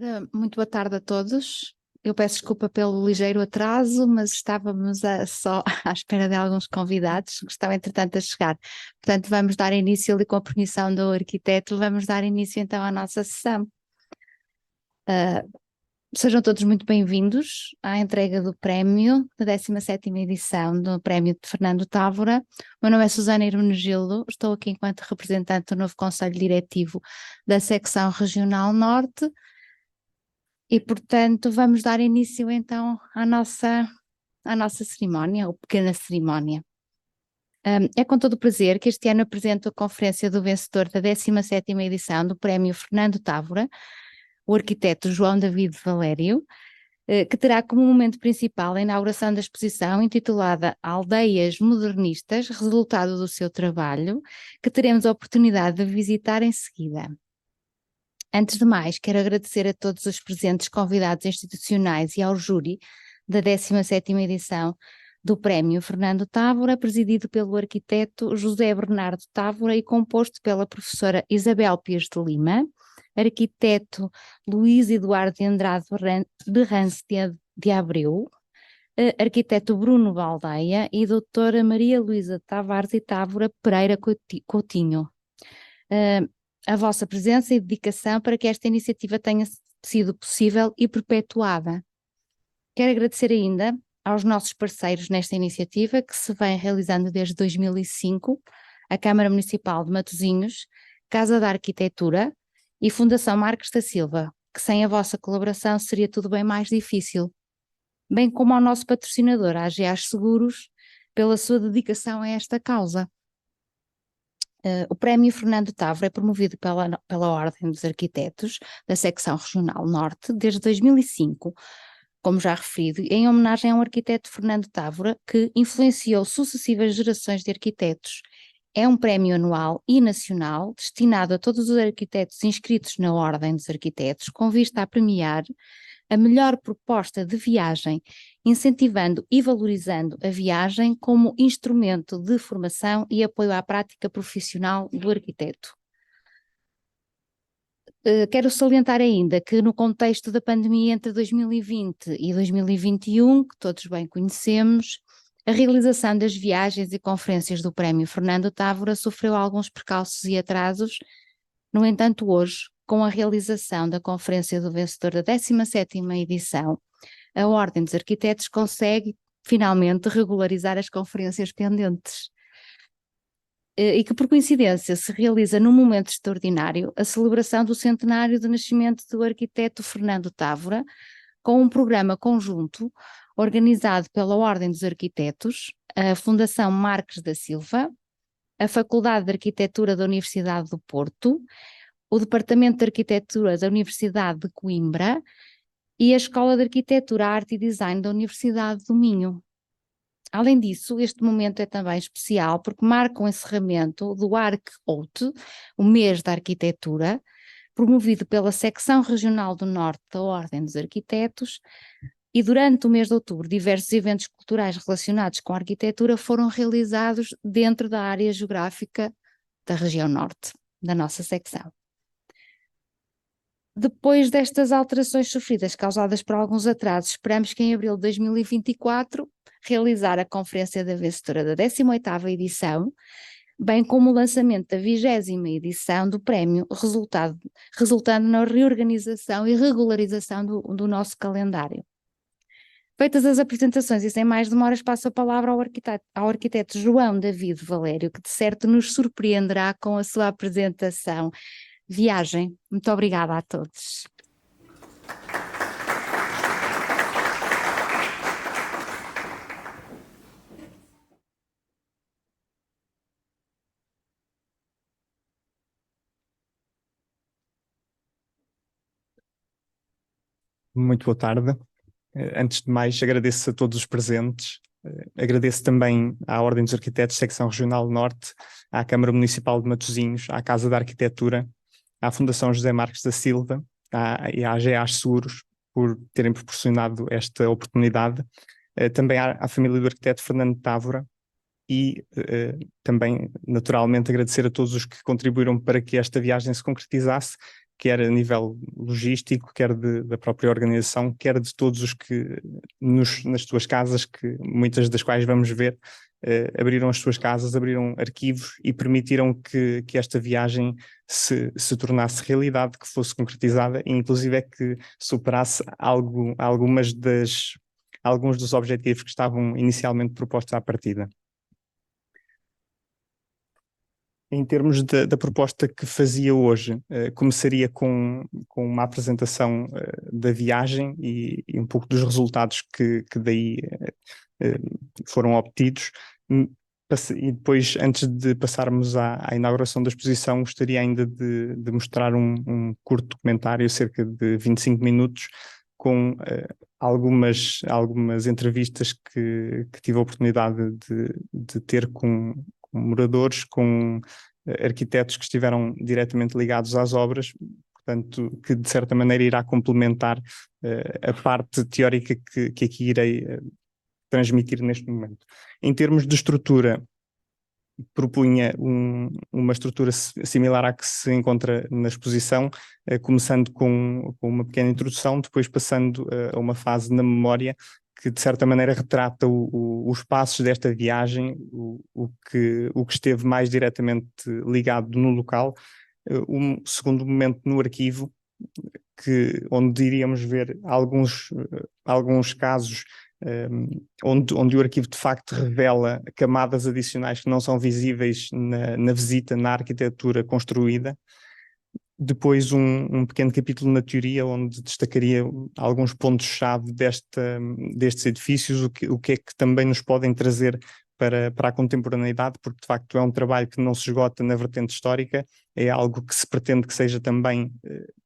Ora, muito boa tarde a todos. Eu peço desculpa pelo ligeiro atraso, mas estávamos só à espera de alguns convidados que estão entretanto a chegar. Portanto, vamos dar início ali com a permissão do arquiteto, vamos dar início então à nossa sessão. Sejam todos muito bem-vindos à entrega do prémio da 17ª edição do prémio de Fernando Távora. O meu nome é Susana Hermenegildo, estou aqui enquanto representante do novo Conselho Diretivo da Secção Regional Norte. E, portanto, vamos dar início então à nossa cerimónia, ou pequena cerimónia. É com todo o prazer que este ano apresento a conferência do vencedor da 17ª edição do Prémio Fernando Távora, o arquiteto João David Valério, que terá como momento principal a inauguração da exposição intitulada Aldeias Modernistas, resultado do seu trabalho, que teremos a oportunidade de visitar em seguida. Antes de mais, quero agradecer a todos os presentes convidados institucionais e ao júri da 17ª edição do Prémio Fernando Távora, presidido pelo arquiteto José Bernardo Távora e composto pela professora Isabel Pires de Lima, arquiteto Luís Eduardo de Andrade de Rance de Abreu, arquiteto Bruno Baldeia e doutora Maria Luísa Tavares e Távora Pereira Coutinho. A vossa presença e dedicação para que esta iniciativa tenha sido possível e perpetuada. Quero agradecer ainda aos nossos parceiros nesta iniciativa, que se vem realizando desde 2005, a Câmara Municipal de Matosinhos, Casa da Arquitetura e Fundação Marques da Silva, que sem a vossa colaboração seria tudo bem mais difícil, bem como ao nosso patrocinador, a AGAs Seguros, pela sua dedicação a esta causa. O Prémio Fernando Távora é promovido pela Ordem dos Arquitetos da Secção Regional Norte desde 2005, como já referido, em homenagem a um arquiteto Fernando Távora que influenciou sucessivas gerações de arquitetos. É um prémio anual e nacional destinado a todos os arquitetos inscritos na Ordem dos Arquitetos, com vista a premiar a melhor proposta de viagem, incentivando e valorizando a viagem como instrumento de formação e apoio à prática profissional do arquiteto. Quero salientar ainda que no contexto da pandemia entre 2020 e 2021, que todos bem conhecemos, a realização das viagens e conferências do Prémio Fernando Távora sofreu alguns percalços e atrasos. No entanto, hoje, com a realização da conferência do vencedor da 17ª edição, a Ordem dos Arquitetos consegue finalmente regularizar as conferências pendentes. E que por coincidência se realiza num momento extraordinário, a celebração do centenário de nascimento do arquiteto Fernando Távora, com um programa conjunto organizado pela Ordem dos Arquitetos, a Fundação Marques da Silva, a Faculdade de Arquitetura da Universidade do Porto, o Departamento de Arquitetura da Universidade de Coimbra e a Escola de Arquitetura, Arte e Design da Universidade do Minho. Além disso, este momento é também especial porque marca o encerramento do ArcOut, o mês da arquitetura, promovido pela Secção Regional do Norte da Ordem dos Arquitetos, e durante o mês de outubro diversos eventos culturais relacionados com a arquitetura foram realizados dentro da área geográfica da região norte, da nossa secção. Depois destas alterações sofridas causadas por alguns atrasos, esperamos que em abril de 2024 realizar a conferência da vencedora da 18ª edição, bem como o lançamento da 20ª edição do prémio, resultando na reorganização e regularização do nosso calendário. Feitas as apresentações e sem mais demoras, passo a palavra ao arquiteto João David Valério, que de certo nos surpreenderá com a sua apresentação. Viagem. Muito obrigada a todos. Muito boa tarde. Antes de mais, agradeço a todos os presentes. Agradeço também à Ordem dos Arquitetos, Secção Regional Norte, à Câmara Municipal de Matosinhos, à Casa da Arquitetura, à Fundação José Marques da Silva e à AGAs Seguros por terem proporcionado esta oportunidade. Também à família do arquiteto Fernando Távora e também, naturalmente, agradecer a todos os que contribuíram para que esta viagem se concretizasse, quer a nível logístico, quer da própria organização, quer de todos os que nas suas casas, que muitas das quais vamos ver, abriram as suas casas, abriram arquivos e permitiram que esta viagem se tornasse realidade, que fosse concretizada e inclusive é que superasse alguns dos objetivos que estavam inicialmente propostos à partida. Em termos da proposta que fazia hoje, começaria com uma apresentação da viagem e um pouco dos resultados que daí foram obtidos. E depois, antes de passarmos à inauguração da exposição, gostaria ainda de mostrar um curto documentário, cerca de 25 minutos, com algumas entrevistas que tive a oportunidade de ter com moradores, com arquitetos que estiveram diretamente ligados às obras, portanto, que de certa maneira irá complementar a parte teórica que aqui irei transmitir neste momento. Em termos de estrutura, propunha uma estrutura similar à que se encontra na exposição, começando com uma pequena introdução, depois passando a uma fase na memória que de certa maneira retrata os passos desta viagem, o que esteve mais diretamente ligado no local, um segundo momento no arquivo, onde iríamos ver alguns casos onde o arquivo de facto revela camadas adicionais que não são visíveis na visita, na arquitetura construída. Depois um pequeno capítulo na teoria, onde destacaria alguns pontos-chave destes edifícios, o que é que também nos podem trazer para a contemporaneidade, porque de facto é um trabalho que não se esgota na vertente histórica, é algo que se pretende que seja também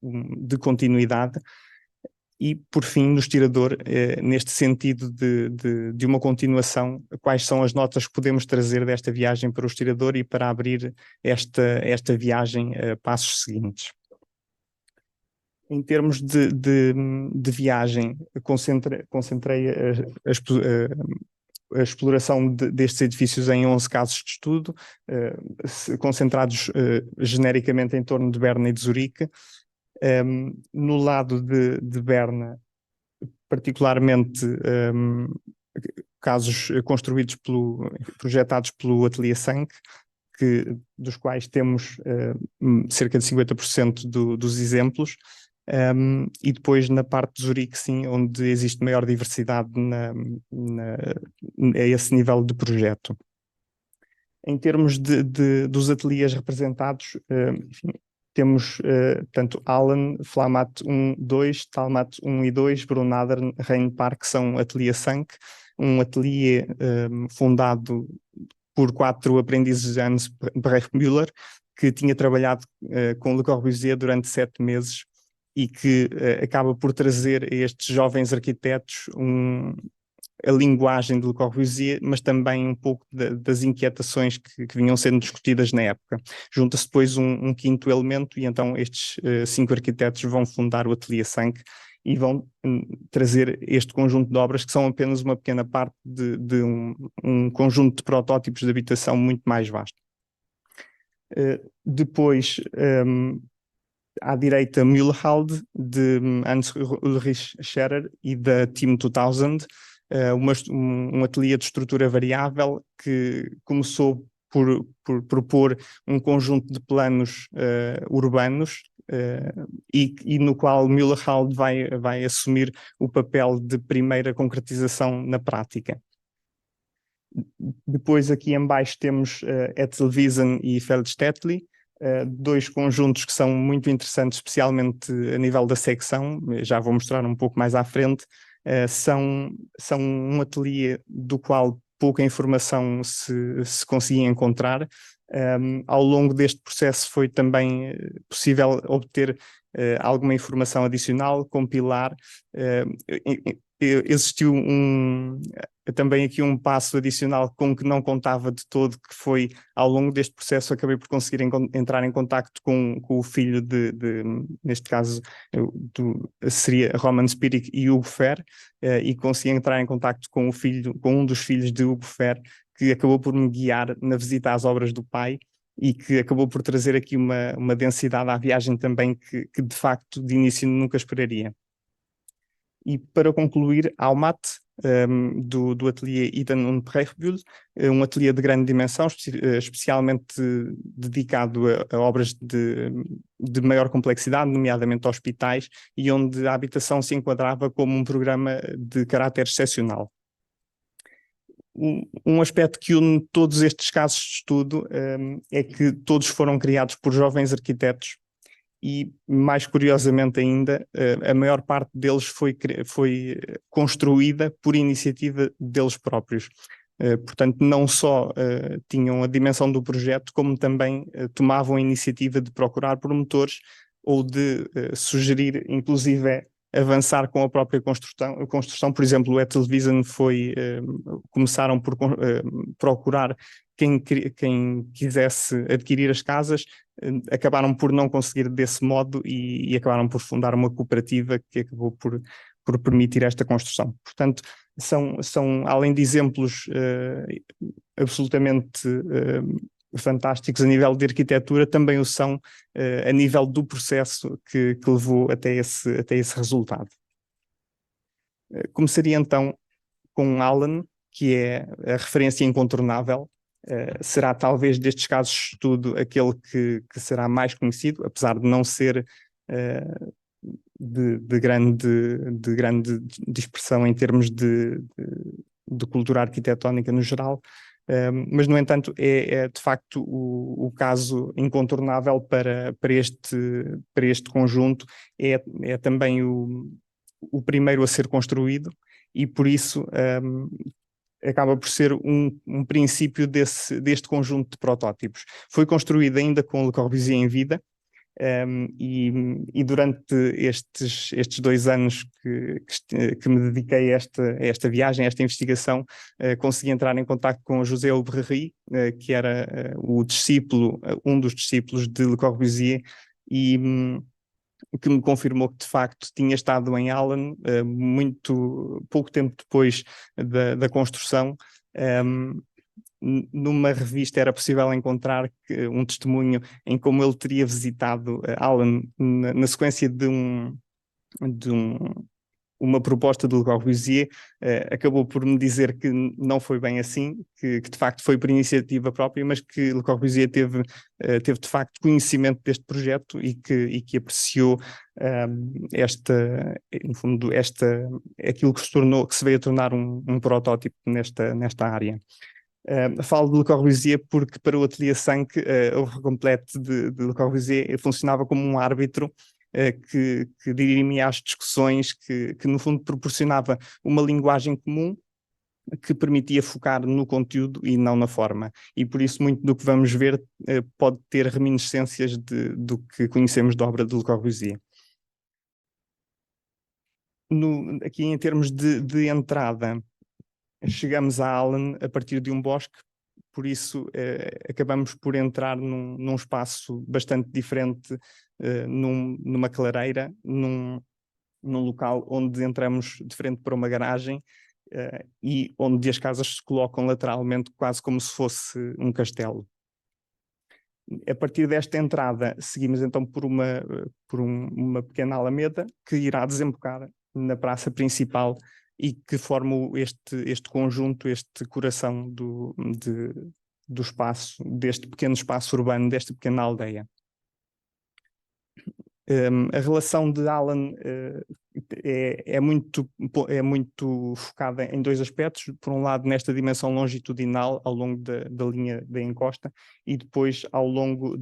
de continuidade. E, por fim, no estirador, neste sentido de uma continuação, quais são as notas que podemos trazer desta viagem para o estirador e para abrir esta viagem a passos seguintes. Em termos de viagem, concentrei a exploração destes edifícios em 11 casos de estudo, concentrados genericamente em torno de Berna e de Zurique. No lado de Berna, particularmente casos projetados pelo Atelier Sank, dos quais temos cerca de 50% dos exemplos, e depois na parte de Zurique, sim, onde existe maior diversidade a esse nível de projeto. Em termos dos ateliês representados, enfim, temos tanto Allen, Flamatt 1, 2, Talmat 1 e 2, Brunnader, Rheinpark, que são ateliê Sank, um ateliê fundado por 4 aprendizes de Hans Brecht-Müller, que tinha trabalhado com Le Corbusier durante 7 meses e que acaba por trazer a estes jovens arquitetos a linguagem de Le Corbusier, mas também um pouco das inquietações que vinham sendo discutidas na época. Junta-se depois um quinto elemento e então estes 5 arquitetos vão fundar o Atelier Sank e vão trazer este conjunto de obras que são apenas uma pequena parte de um conjunto de protótipos de habitação muito mais vasto. Depois, à direita, Mühlhald, de Hans Ulrich Scherer e da Team 2000, um ateliê de estrutura variável que começou por propor um conjunto de planos urbanos e no qual Mühlhald vai assumir o papel de primeira concretização na prática. Depois aqui em baixo temos Etzelwiesen e Feldstädtli, 2 conjuntos que são muito interessantes, especialmente a nível da secção, já vou mostrar um pouco mais à frente. São um ateliê do qual pouca informação se conseguia encontrar. Ao longo deste processo foi também possível obter alguma informação adicional, compilar. Existiu também aqui um passo adicional com que não contava de todo, que foi, ao longo deste processo, acabei por conseguir entrar em contacto com o filho neste caso, seria Roman Spirik e Hugo Fer, e consegui entrar em contacto com um dos filhos de Hugo Fer, que acabou por me guiar na visita às obras do pai, e que acabou por trazer aqui uma densidade à viagem também que de facto de início nunca esperaria. E para concluir, a Almat, do ateliê Eden und Prächbühl, um ateliê de grande dimensão, especialmente dedicado a obras de maior complexidade, nomeadamente hospitais, e onde a habitação se enquadrava como um programa de caráter excepcional. Um aspecto que une todos estes casos de estudo é que todos foram criados por jovens arquitetos e, mais curiosamente ainda, a maior parte deles foi construída por iniciativa deles próprios. Portanto, não só tinham a dimensão do projeto, como também tomavam a iniciativa de procurar promotores ou de sugerir, inclusive, avançar com a própria construção. Por exemplo, o Etelwiesen começaram por procurar quem quisesse adquirir as casas, acabaram por não conseguir desse modo e acabaram por fundar uma cooperativa que acabou por permitir esta construção. Portanto, são além de exemplos absolutamente fantásticos a nível de arquitetura, também o são a nível do processo que levou até esse resultado. Começaria então com Alan, que é a referência incontornável. Será talvez destes casos de estudo aquele que será mais conhecido, apesar de não ser de grande dispersão em termos de cultura arquitetónica no geral, mas no entanto é de facto o caso incontornável para este conjunto, é também o primeiro a ser construído e por isso acaba por ser um princípio deste conjunto de protótipos. Foi construído ainda com Le Corbusier em vida, e durante estes 2 anos que me dediquei a esta viagem, a esta investigação, consegui entrar em contacto com José Aubrerie, que era um dos discípulos de Le Corbusier, e que me confirmou que de facto tinha estado em Alan muito pouco tempo depois da construção. Numa revista era possível encontrar um testemunho em como ele teria visitado Alan na sequência de uma proposta do Le Corbusier. Acabou por me dizer que não foi bem assim, que de facto foi por iniciativa própria, mas que Le Corbusier teve de facto conhecimento deste projeto e que apreciou no fundo, aquilo que se veio a tornar um protótipo nesta área. Falo de Le Corbusier porque para o Atelier 5 o Recomplete de Le Corbusier funcionava como um árbitro que dirimia as discussões, que no fundo proporcionava uma linguagem comum que permitia focar no conteúdo e não na forma. E por isso muito do que vamos ver pode ter reminiscências do que conhecemos da obra de Le Corbusier. Aqui em termos de entrada, chegamos a Alan a partir de um bosque, por isso acabamos por entrar num espaço bastante diferente, numa clareira, num local onde entramos de frente para uma garagem e onde as casas se colocam lateralmente, quase como se fosse um castelo. A partir desta entrada, seguimos então por uma pequena alameda que irá desembocar na praça principal e que forma este conjunto, este coração do espaço, deste pequeno espaço urbano, desta pequena aldeia. A relação de Alan é muito focada em 2 aspectos. Por um lado, nesta dimensão longitudinal ao longo da linha da encosta e depois ao longo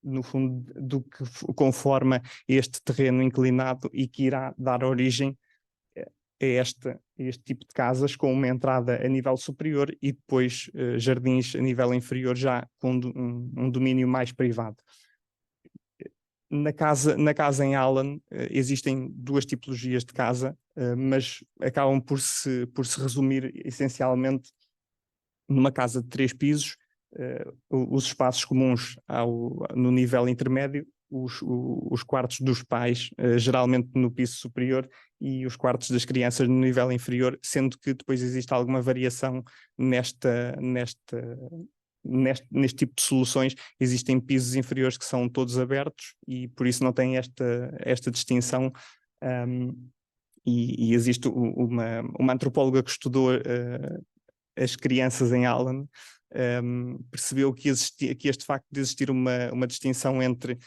no fundo do que conforma este terreno inclinado e que irá dar origem a este tipo de casas, com uma entrada a nível superior e depois jardins a nível inferior, já com um domínio mais privado. Na casa em Alan existem 2 tipologias de casa, mas acabam por se resumir essencialmente numa casa de 3 pisos, os espaços comuns no nível intermédio, os quartos dos pais, geralmente no piso superior, e os quartos das crianças no nível inferior, sendo que depois existe alguma variação nesta neste tipo de soluções existem pisos inferiores que são todos abertos e por isso não tem esta distinção. E existe uma antropóloga que estudou as crianças em Allen, percebeu que este facto de existir uma distinção entre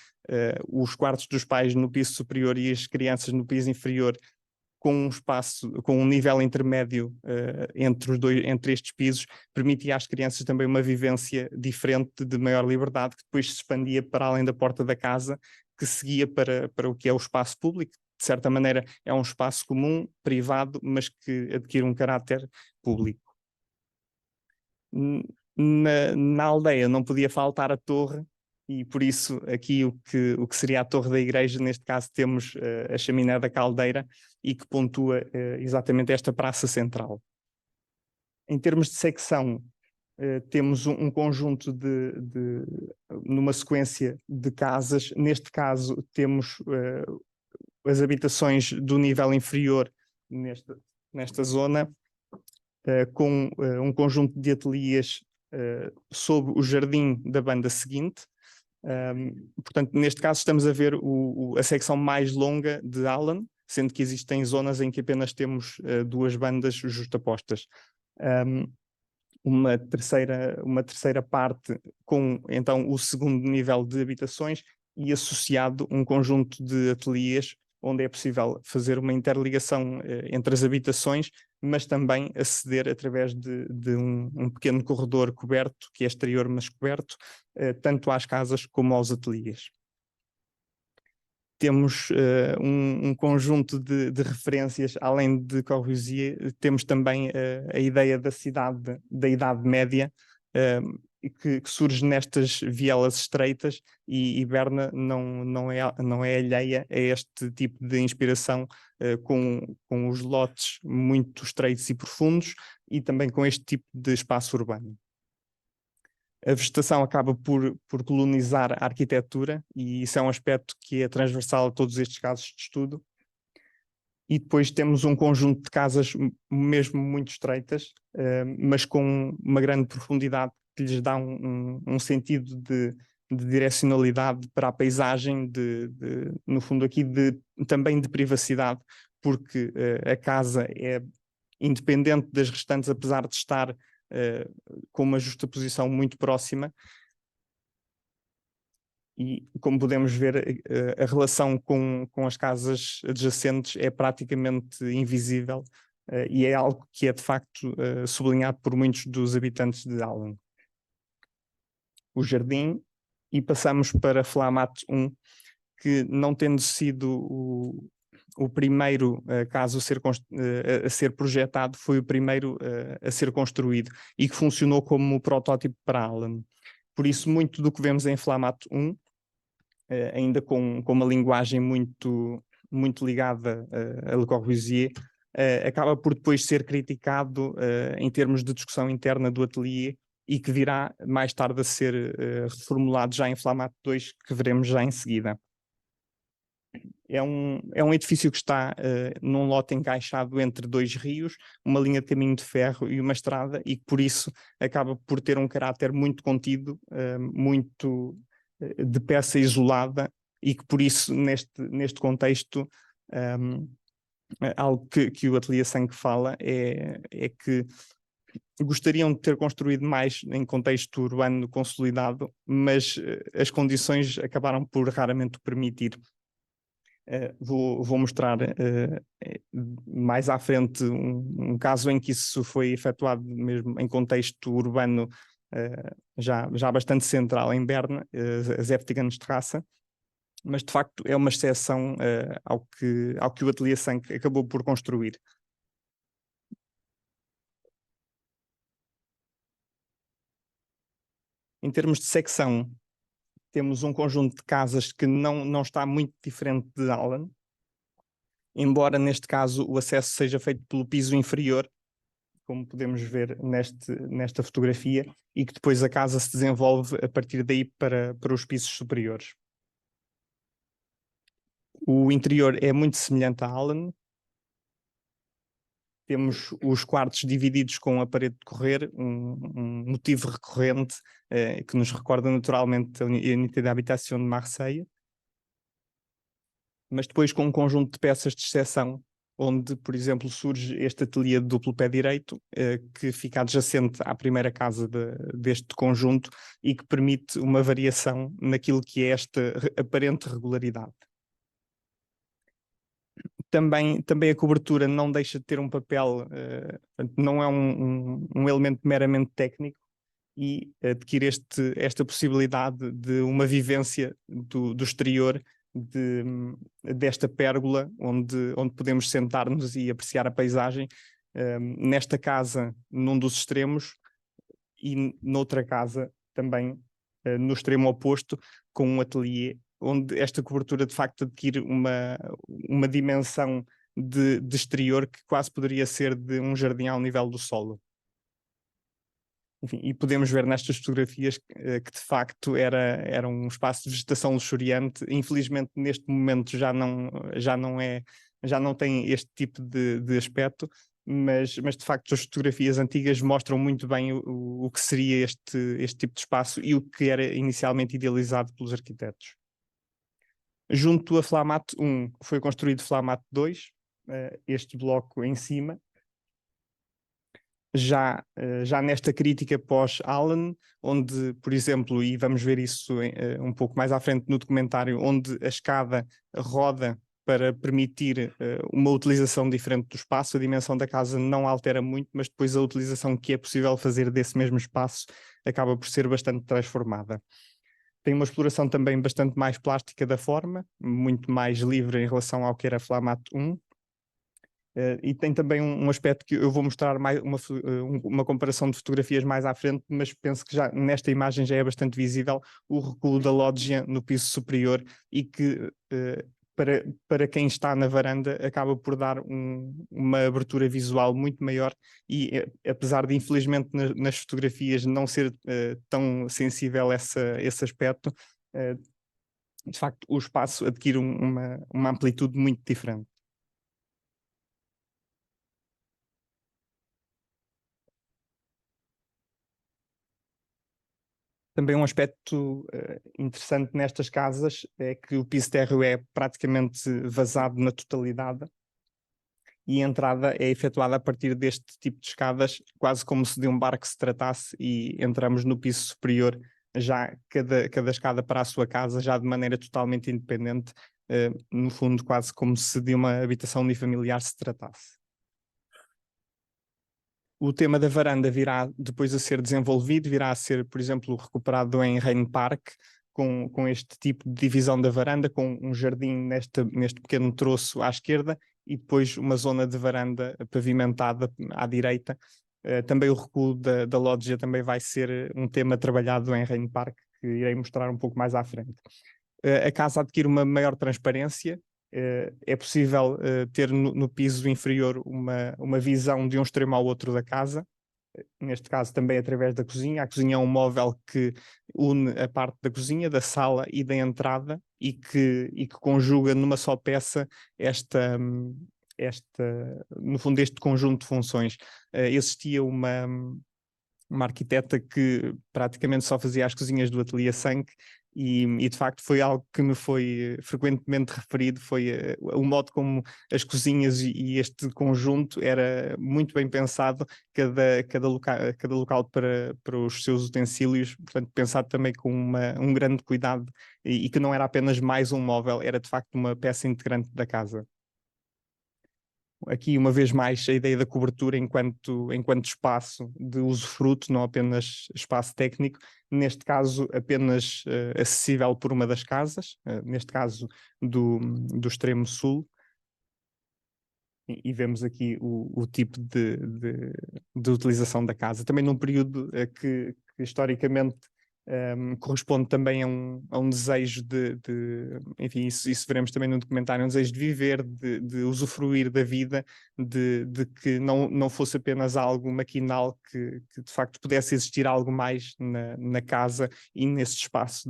os quartos dos pais no piso superior e as crianças no piso inferior, com um espaço, com um nível intermédio entre estes pisos, permitia às crianças também uma vivência diferente, de maior liberdade, que depois se expandia para além da porta da casa, que seguia para o que é o espaço público. De certa maneira é um espaço comum, privado, mas que adquire um caráter público. Na aldeia não podia faltar a torre, e por isso aqui o que seria a torre da igreja, neste caso temos a chaminé da caldeira, e que pontua exatamente esta praça central. Em termos de secção, temos um conjunto numa sequência de casas. Neste caso temos as habitações do nível inferior nesta zona, com um conjunto de ateliês sob o jardim da banda seguinte. Portanto, neste caso estamos a ver a secção mais longa de Allen, sendo que existem zonas em que apenas temos duas bandas justapostas. Uma terceira parte com, então, o segundo nível de habitações e associado um conjunto de ateliês onde é possível fazer uma interligação entre as habitações, mas também aceder através de um pequeno corredor coberto, que é exterior mas coberto, tanto às casas como aos ateliês. Temos um conjunto de referências, além de Corbusier, temos também a ideia da cidade da Idade Média, que surge nestas vielas estreitas, e Berna não é alheia a este tipo de inspiração, com os lotes muito estreitos e profundos, e também com este tipo de espaço urbano. A vegetação acaba por colonizar a arquitetura, e isso é um aspecto que é transversal a todos estes casos de estudo. E depois temos um conjunto de casas mesmo muito estreitas, mas com uma grande profundidade, que lhes dá um sentido de direcionalidade para a paisagem, no fundo aqui também de privacidade, porque a casa é independente das restantes, apesar de estar com uma justaposição muito próxima. E, como podemos ver, a relação com as casas adjacentes é praticamente invisível, e é algo que é de facto sublinhado por muitos dos habitantes de Allen. O jardim, e passamos para Flamatt 1, que, não tendo sido o primeiro caso a ser projetado, foi o primeiro a ser construído, e que funcionou como protótipo para Allen. Por isso, muito do que vemos em Flamatt 1, ainda com uma linguagem muito ligada a Le Corbusier, acaba por depois ser criticado em termos de discussão interna do atelier, e que virá mais tarde a ser reformulado já em Flamatt 2, que veremos já em seguida. É um edifício que está num lote encaixado entre dois rios, uma linha de caminho de ferro e uma estrada, e que por isso acaba por ter um caráter muito contido, muito de peça isolada, e que por isso neste contexto algo que o Atelier 5 fala é que gostariam de ter construído mais em contexto urbano consolidado, mas as condições acabaram por raramente o permitir. Vou mostrar mais à frente um caso em que isso foi efetuado mesmo em contexto urbano, já bastante central em Berna, as Eftegansstraße, mas de facto é uma exceção ao que o Atelier 5 acabou por construir. Em termos de secção, temos um conjunto de casas que não está muito diferente de Allen, embora neste caso o acesso seja feito pelo piso inferior, como podemos ver nesta fotografia, e que depois a casa se desenvolve a partir daí para os pisos superiores. O interior é muito semelhante a Allen. Temos os quartos divididos com a parede de correr, um motivo recorrente que nos recorda naturalmente a Unité d'Habitation de Marseille, mas depois com um conjunto de peças de exceção, onde, por exemplo, surge este ateliê de duplo pé direito, que fica adjacente à primeira casa deste conjunto e que permite uma variação naquilo que é esta aparente regularidade. Também a cobertura não deixa de ter um papel, não é um elemento meramente técnico, e adquire esta possibilidade de uma vivência do exterior, desta pérgola, onde podemos sentar-nos e apreciar a paisagem, nesta casa, num dos extremos, e noutra casa também, no extremo oposto, com um ateliê, onde esta cobertura de facto adquire uma dimensão de exterior que quase poderia ser de um jardim ao nível do solo. Enfim, e podemos ver nestas fotografias que de facto era um espaço de vegetação luxuriante. Infelizmente neste momento já não tem este tipo de aspecto, mas de facto as fotografias antigas mostram muito bem o que seria este tipo de espaço e o que era inicialmente idealizado pelos arquitetos. Junto a Flamatt 1 foi construído Flamatt 2, este bloco em cima, já nesta crítica pós-Allen, onde, por exemplo, e vamos ver isso um pouco mais à frente no documentário, onde a escada roda para permitir uma utilização diferente do espaço, a dimensão da casa não altera muito, mas depois a utilização que é possível fazer desse mesmo espaço acaba por ser bastante transformada. Tem uma exploração também bastante mais plástica da forma, muito mais livre em relação ao que era Flamatt 1. E tem também um aspecto que eu vou mostrar mais uma comparação de fotografias mais à frente, mas penso que já nesta imagem já é bastante visível o recuo da loggia no piso superior e que para quem está na varanda acaba por dar uma abertura visual muito maior e apesar de infelizmente nas fotografias não ser tão sensível esse aspecto, de facto o espaço adquire uma amplitude muito diferente. Também um aspecto interessante nestas casas é que o piso térreo é praticamente vazado na totalidade e a entrada é efetuada a partir deste tipo de escadas, quase como se de um barco se tratasse, e entramos no piso superior, já cada escada para a sua casa, já de maneira totalmente independente, no fundo quase como se de uma habitação unifamiliar se tratasse. O tema da varanda virá depois a ser desenvolvido, virá a ser, por exemplo, recuperado em Rain Park, com este tipo de divisão da varanda, com um jardim neste pequeno troço à esquerda e depois uma zona de varanda pavimentada à direita. Também o recuo da loggia também vai ser um tema trabalhado em Rain Park, que irei mostrar um pouco mais à frente. A casa adquire uma maior transparência. É possível ter no piso inferior uma visão de um extremo ao outro da casa, neste caso também através da cozinha. A cozinha é um móvel que une a parte da cozinha, da sala e da entrada e que conjuga numa só peça no fundo este conjunto de funções. Existia uma arquiteta que praticamente só fazia as cozinhas do Ateliê Sank e de facto foi algo que me foi frequentemente referido, foi o modo como as cozinhas e este conjunto era muito bem pensado, cada local para os seus utensílios, portanto pensado também com um grande cuidado e que não era apenas mais um móvel, era de facto uma peça integrante da casa. Aqui, uma vez mais, a ideia da cobertura enquanto espaço de usufruto, não apenas espaço técnico, neste caso apenas acessível por uma das casas, neste caso do extremo sul, e vemos aqui o tipo de utilização da casa, também num período que historicamente corresponde também a um desejo enfim, isso veremos também no documentário, um desejo de viver, de usufruir da vida, de que não fosse apenas algo maquinal, que de facto pudesse existir algo mais na casa e nesse espaço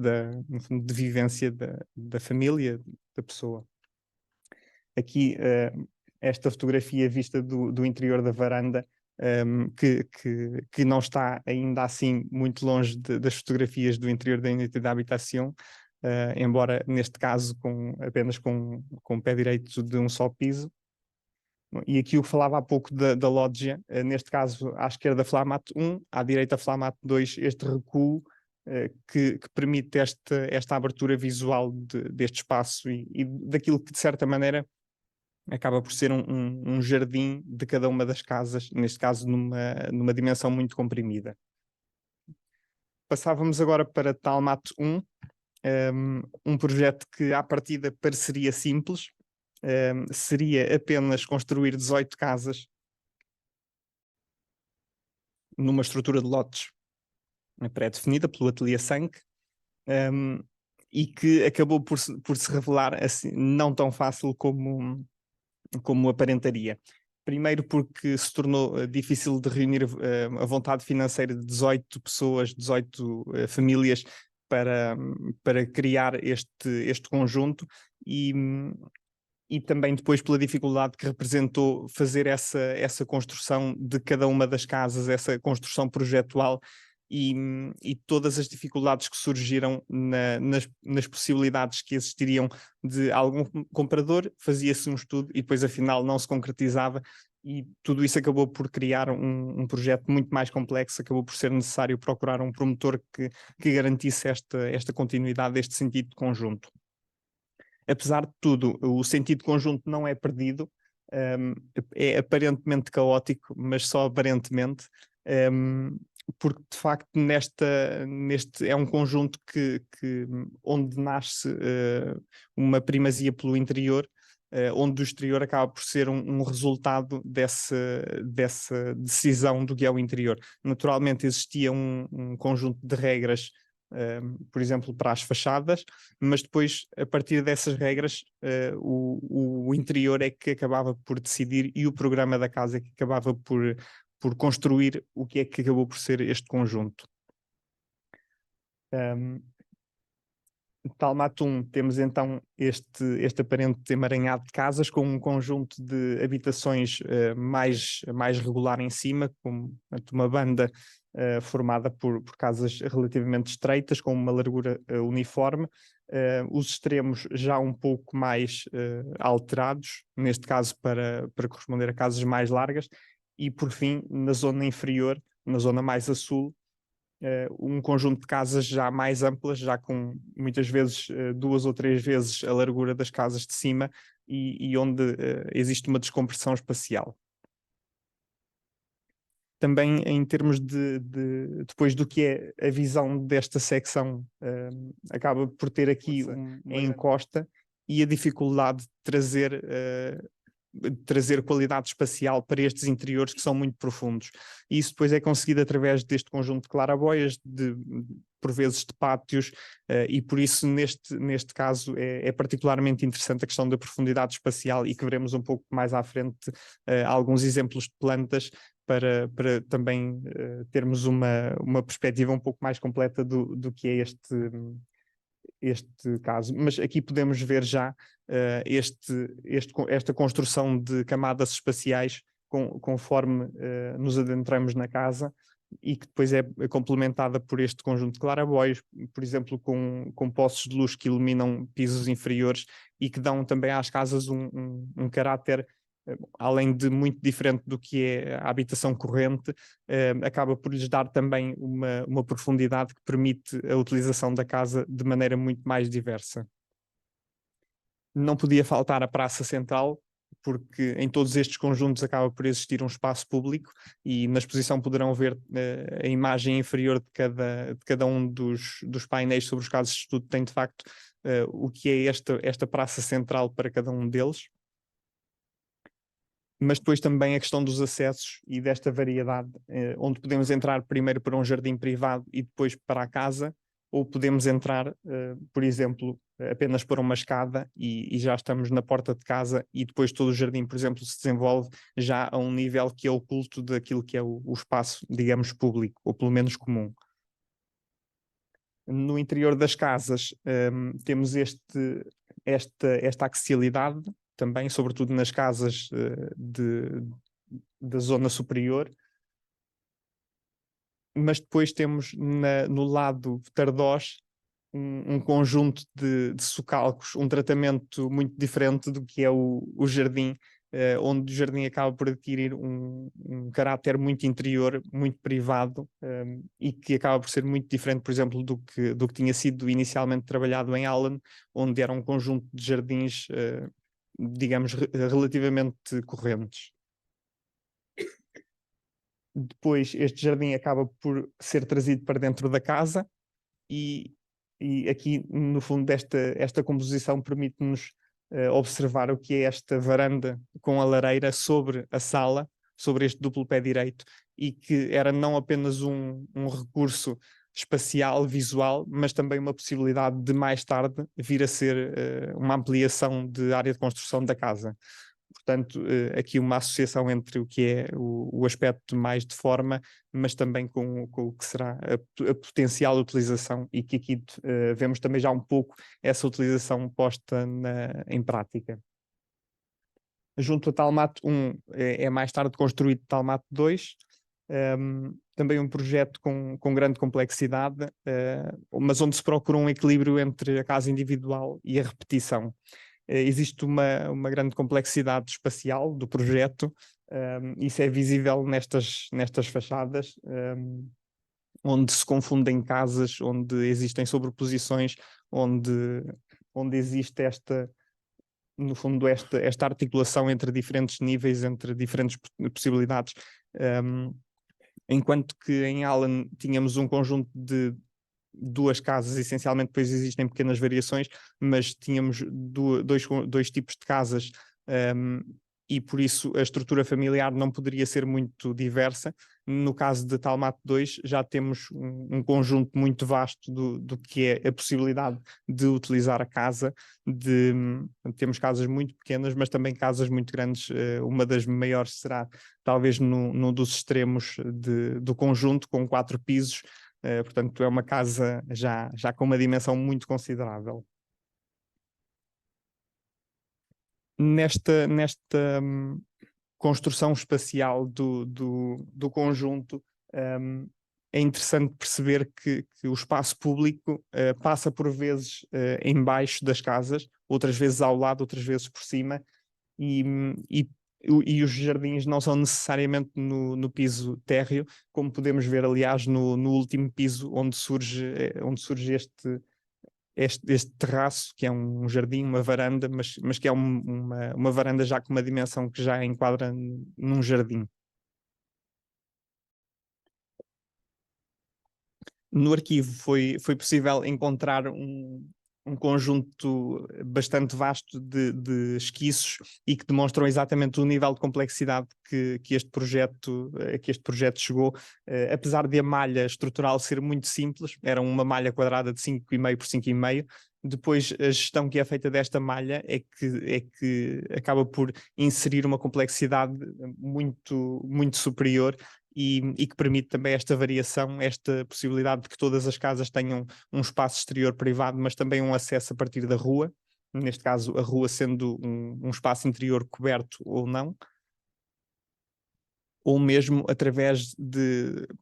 no fundo, de vivência da família, da pessoa. Aqui esta fotografia vista do interior da varanda, que não está ainda assim muito longe das fotografias do interior da unidade de habitação, embora neste caso apenas com o pé direito de um só piso. E aqui eu falava há pouco da lógia, neste caso à esquerda Flamatt 1, à direita Flamatt 2, este recuo que permite esta abertura visual deste espaço e daquilo que de certa maneira acaba por ser um jardim de cada uma das casas, neste caso numa dimensão muito comprimida. Passávamos agora para Talmat 1, um projeto que à partida pareceria simples, seria apenas construir 18 casas numa estrutura de lotes pré-definida pelo Ateliê Sank, e que acabou por se revelar assim, não tão fácil como aparentaria. Primeiro porque se tornou difícil de reunir a vontade financeira de 18 pessoas, 18 famílias para criar este conjunto e também depois pela dificuldade que representou fazer essa construção de cada uma das casas, essa construção projetual e todas as dificuldades que surgiram nas possibilidades que existiriam de algum comprador, fazia-se um estudo e depois afinal não se concretizava e tudo isso acabou por criar um projeto muito mais complexo, acabou por ser necessário procurar um promotor que garantisse esta continuidade, este sentido de conjunto. Apesar de tudo, o sentido conjunto não é perdido, é aparentemente caótico, mas só aparentemente, porque de facto neste é um conjunto onde nasce uma primazia pelo interior, onde o exterior acaba por ser um resultado dessa decisão do que é o interior. Naturalmente existia um conjunto de regras, por exemplo, para as fachadas, mas depois, a partir dessas regras, o interior é que acabava por decidir e o programa da casa é que acabava por construir o que é que acabou por ser este conjunto. Talmatum, temos então este aparente emaranhado de casas com um conjunto de habitações mais regular em cima, com uma banda formada por casas relativamente estreitas, com uma largura uniforme, os extremos já um pouco mais alterados, neste caso para corresponder a casas mais largas, e por fim, na zona inferior, na zona mais a sul, um conjunto de casas já mais amplas, já com muitas vezes 2 ou 3 vezes a largura das casas de cima e onde existe uma descompressão espacial. Também em termos depois do que é a visão desta secção, acaba por ter aqui a encosta e a dificuldade de trazer qualidade espacial para estes interiores que são muito profundos. E isso depois é conseguido através deste conjunto de claraboias, por vezes de pátios, e por isso neste caso é particularmente interessante a questão da profundidade espacial e que veremos um pouco mais à frente alguns exemplos de plantas para também termos uma perspectiva um pouco mais completa do que é este caso, mas aqui podemos ver já esta construção de camadas espaciais conforme nos adentramos na casa e que depois é complementada por este conjunto de claraboias, por exemplo, com postes de luz que iluminam pisos inferiores e que dão também às casas um caráter, além de muito diferente do que é a habitação corrente, acaba por lhes dar também uma profundidade que permite a utilização da casa de maneira muito mais diversa. Não podia faltar a Praça Central, porque em todos estes conjuntos acaba por existir um espaço público e na exposição poderão ver a imagem inferior de cada um dos painéis sobre os casos de estudo, tem de facto o que é esta Praça Central para cada um deles. Mas depois também a questão dos acessos e desta variedade, onde podemos entrar primeiro para um jardim privado e depois para a casa, ou podemos entrar, por exemplo, apenas por uma escada e já estamos na porta de casa e depois todo o jardim, por exemplo, se desenvolve já a um nível que é oculto daquilo que é o espaço, digamos, público, ou pelo menos comum. No interior das casas temos esta axialidade, também, sobretudo nas casas da zona superior. Mas depois temos no lado Tardós um conjunto de socalcos, um tratamento muito diferente do que é o jardim, onde o jardim acaba por adquirir um caráter muito interior, muito privado, e que acaba por ser muito diferente, por exemplo, do que tinha sido inicialmente trabalhado em Allen, onde era um conjunto de jardins, digamos, relativamente correntes. Depois este jardim acaba por ser trazido para dentro da casa e aqui, no fundo, esta composição permite-nos observar o que é esta varanda com a lareira sobre a sala, sobre este duplo pé direito, e que era não apenas um recurso espacial, visual, mas também uma possibilidade de mais tarde vir a ser uma ampliação de área de construção da casa. Portanto, aqui uma associação entre o que é o aspecto mais de forma, mas também com o que será a potencial utilização, e que aqui vemos também já um pouco essa utilização posta em prática. Junto a Talmato 1 é mais tarde construído Talmato 2, também um projeto com grande complexidade, mas onde se procura um equilíbrio entre a casa individual e a repetição. Existe uma grande complexidade espacial do projeto, isso é visível nestas fachadas, onde se confundem casas, onde existem sobreposições, onde existe no fundo, esta articulação entre diferentes níveis, entre diferentes possibilidades, enquanto que em Allen tínhamos um conjunto de duas casas, essencialmente. Depois existem pequenas variações, mas tínhamos dois tipos de casas, e por isso a estrutura familiar não poderia ser muito diversa. No caso de Talmato 2 já temos um conjunto muito vasto do que é a possibilidade de utilizar a casa, temos casas muito pequenas, mas também casas muito grandes. Uma das maiores será talvez num dos extremos do conjunto, com 4 pisos. Portanto, é uma casa já com uma dimensão muito considerável. Nesta construção espacial do conjunto, é interessante perceber que o espaço público passa por vezes embaixo das casas, outras vezes ao lado, outras vezes por cima, e os jardins não são necessariamente no piso térreo, como podemos ver, aliás, no último piso, onde surge este terraço, que é um jardim, uma varanda, mas que é uma varanda já com uma dimensão que já enquadra num jardim. No arquivo foi possível encontrar um conjunto bastante vasto de esquiços, e que demonstram exatamente o nível de complexidade que este projeto chegou, apesar de a malha estrutural ser muito simples, era uma malha quadrada de 5,5 por 5,5. Depois, a gestão que é feita desta malha é que acaba por inserir uma complexidade muito, muito superior, e que permite também esta variação, esta possibilidade de que todas as casas tenham um espaço exterior privado, mas também um acesso a partir da rua, neste caso a rua sendo um espaço interior coberto ou não, ou mesmo através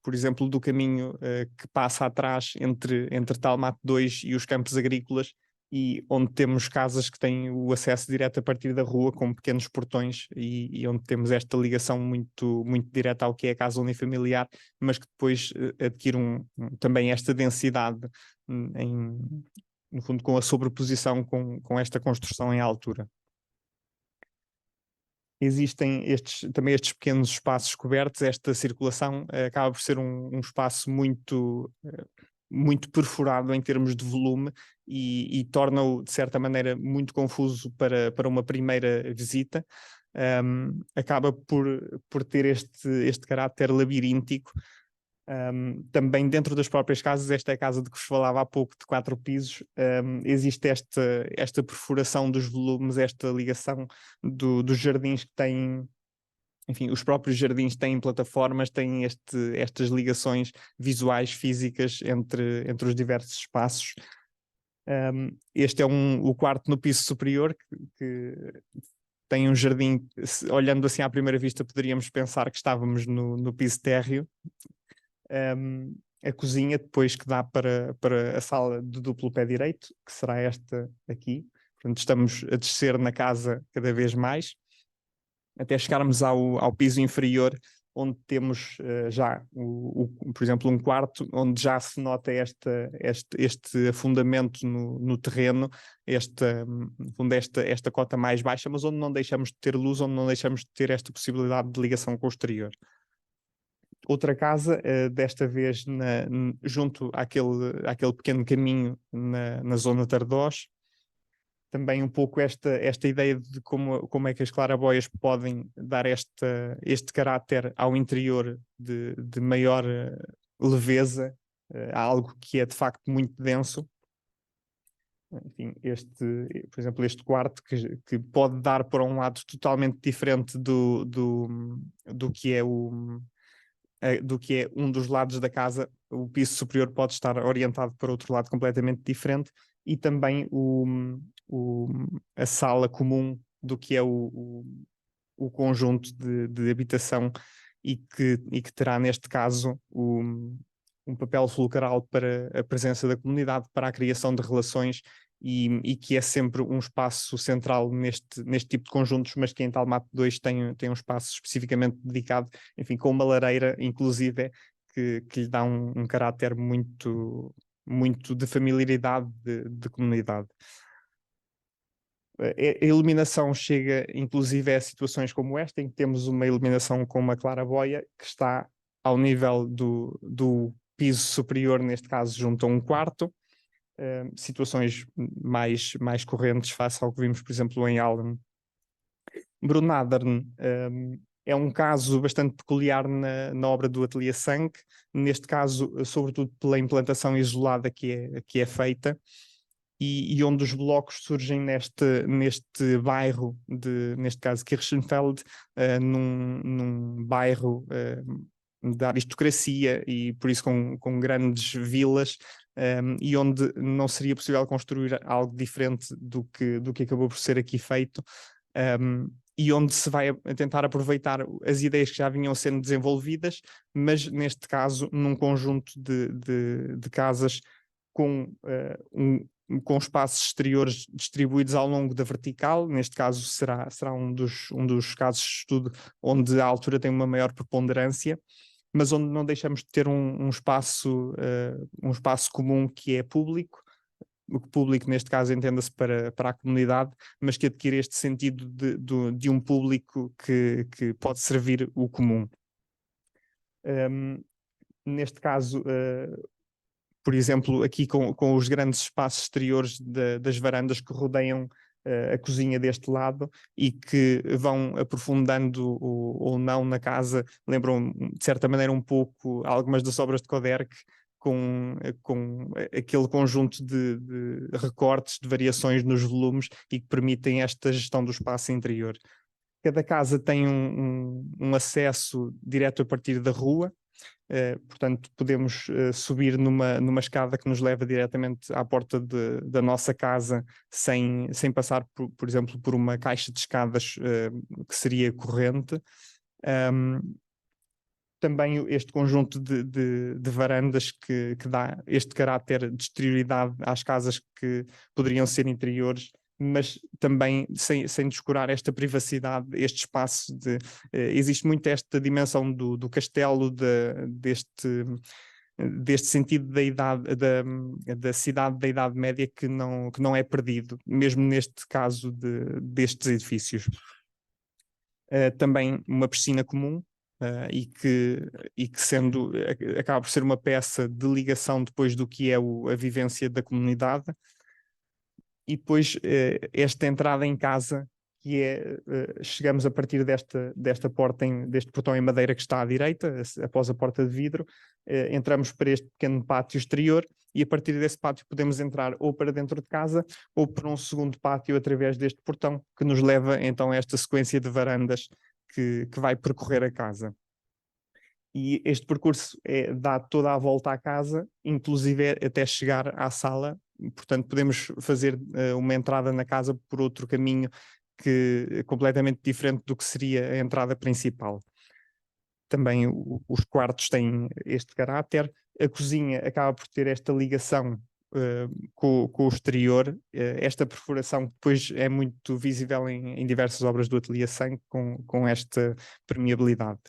por exemplo, do caminho que passa atrás entre Talmato 2 e os campos agrícolas, e onde temos casas que têm o acesso direto a partir da rua, com pequenos portões, e onde temos esta ligação muito, muito direta ao que é a casa unifamiliar, mas que depois adquire também esta densidade, no fundo, com a sobreposição com esta construção em altura. Existem também estes pequenos espaços cobertos. Esta circulação acaba por ser um espaço muito, muito perforado em termos de volume, e torna-o, de certa maneira, muito confuso para uma primeira visita. Acaba por ter este caráter labiríntico. Também dentro das próprias casas, esta é a casa de que vos falava há pouco, de 4 pisos, existe esta perfuração dos volumes, esta ligação dos jardins que têm, enfim, os próprios jardins têm plataformas, têm estas ligações visuais, físicas entre os diversos espaços. Este é o quarto no piso superior, que tem um jardim, olhando assim à primeira vista poderíamos pensar que estávamos no piso térreo. A cozinha depois que dá para a sala de duplo pé direito, que será esta aqui. Portanto, estamos a descer na casa cada vez mais, até chegarmos ao piso inferior, onde temos já, por exemplo, um quarto, onde já se nota este afundamento no terreno, esta cota mais baixa, mas onde não deixamos de ter luz, onde não deixamos de ter esta possibilidade de ligação com o exterior. Outra casa, desta vez junto àquele pequeno caminho na zona de Ardós, também um pouco esta ideia de como é que as claraboias podem dar este caráter ao interior de maior leveza, a algo que é de facto muito denso. Enfim, por exemplo, este quarto que pode dar para um lado totalmente diferente do que é do que é um dos lados da casa. O piso superior pode estar orientado para outro lado completamente diferente, e também a sala comum do que é o conjunto de habitação, e que terá neste caso um papel fulcral para a presença da comunidade, para a criação de relações, e que é sempre um espaço central neste tipo de conjuntos, mas que em Talmate 2 tem um espaço especificamente dedicado, enfim, com uma lareira, inclusive, que lhe dá um caráter muito, muito de familiaridade, de comunidade. A iluminação chega, inclusive, a situações como esta, em que temos uma iluminação com uma claraboia que está ao nível do piso superior, neste caso junto a um quarto. Situações mais correntes face ao que vimos, por exemplo, em Alden. Brunadern é um caso bastante peculiar na obra do Atelier Sank, neste caso, sobretudo pela implantação isolada que é feita, e onde os blocos surgem neste bairro, neste caso Kirchenfeld, num bairro da aristocracia, e por isso com grandes vilas, e onde não seria possível construir algo diferente do que acabou por ser aqui feito, e onde se vai a tentar aproveitar as ideias que já vinham sendo desenvolvidas, mas neste caso num conjunto de casas com espaços exteriores distribuídos ao longo da vertical. Neste caso será um dos casos de estudo onde a altura tem uma maior preponderância, mas onde não deixamos de ter um espaço comum que é público. O público, neste caso, entenda-se para a comunidade, mas que adquire este sentido de um público que pode servir o comum. Neste caso, por exemplo, aqui com os grandes espaços exteriores das varandas que rodeiam a cozinha deste lado, e que vão aprofundando ou não na casa, lembram de certa maneira um pouco algumas das obras de Koderk, com aquele conjunto de recortes, de variações nos volumes, e que permitem esta gestão do espaço interior. Cada casa tem um acesso direto a partir da rua. Portanto, podemos subir numa escada que nos leva diretamente à porta da nossa casa, sem passar, por exemplo, por uma caixa de escadas que seria corrente. Também este conjunto de varandas que dá este caráter de exterioridade às casas que poderiam ser interiores, mas também sem descurar esta privacidade, este espaço existe muito esta dimensão do castelo, deste sentido da idade, da cidade da Idade Média, que não é perdido, mesmo neste caso destes edifícios. Também uma piscina comum, e que acaba por ser uma peça de ligação depois do que é a vivência da comunidade. E depois esta entrada em casa, que chegamos a partir desta porta, deste portão em madeira que está à direita, após a porta de vidro, entramos para este pequeno pátio exterior, e a partir desse pátio podemos entrar ou para dentro de casa, ou para um segundo pátio através deste portão, que nos leva então a esta sequência de varandas que vai percorrer a casa. E este percurso dá toda a volta à casa, inclusive até chegar à sala. Portanto, podemos fazer uma entrada na casa por outro caminho completamente diferente do que seria a entrada principal. Também os quartos têm este caráter. A cozinha acaba por ter esta ligação com o exterior, esta perfuração que depois é muito visível em diversas obras do Atelier 100 com esta permeabilidade.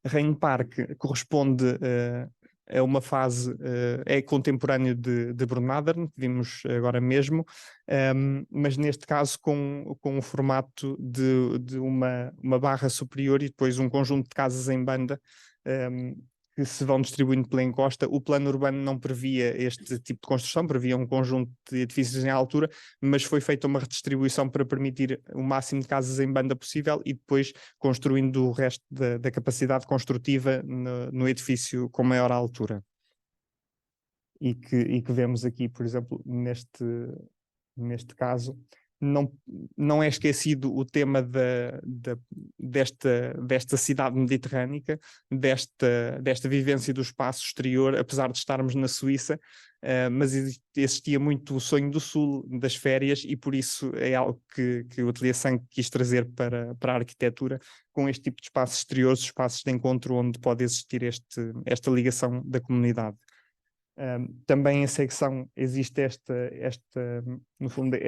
Rain Park corresponde a uma fase, é contemporâneo de Brunadern, que vimos agora mesmo, mas neste caso com o formato de uma barra superior e depois um conjunto de casas em banda, que se vão distribuindo pela encosta. O plano urbano não previa este tipo de construção, previa um conjunto de edifícios em altura, mas foi feita uma redistribuição para permitir o máximo de casas em banda possível e depois construindo o resto da capacidade construtiva no edifício com maior altura. E que vemos aqui, por exemplo, neste caso, não é esquecido o tema desta cidade mediterrânica, desta vivência do espaço exterior, apesar de estarmos na Suíça, mas existia muito o sonho do Sul, das férias, e por isso é algo que o Atelier 100 quis trazer para a arquitetura, com este tipo de espaços exteriores, espaços de encontro onde pode existir esta ligação da comunidade. Também em secção existe no fundo,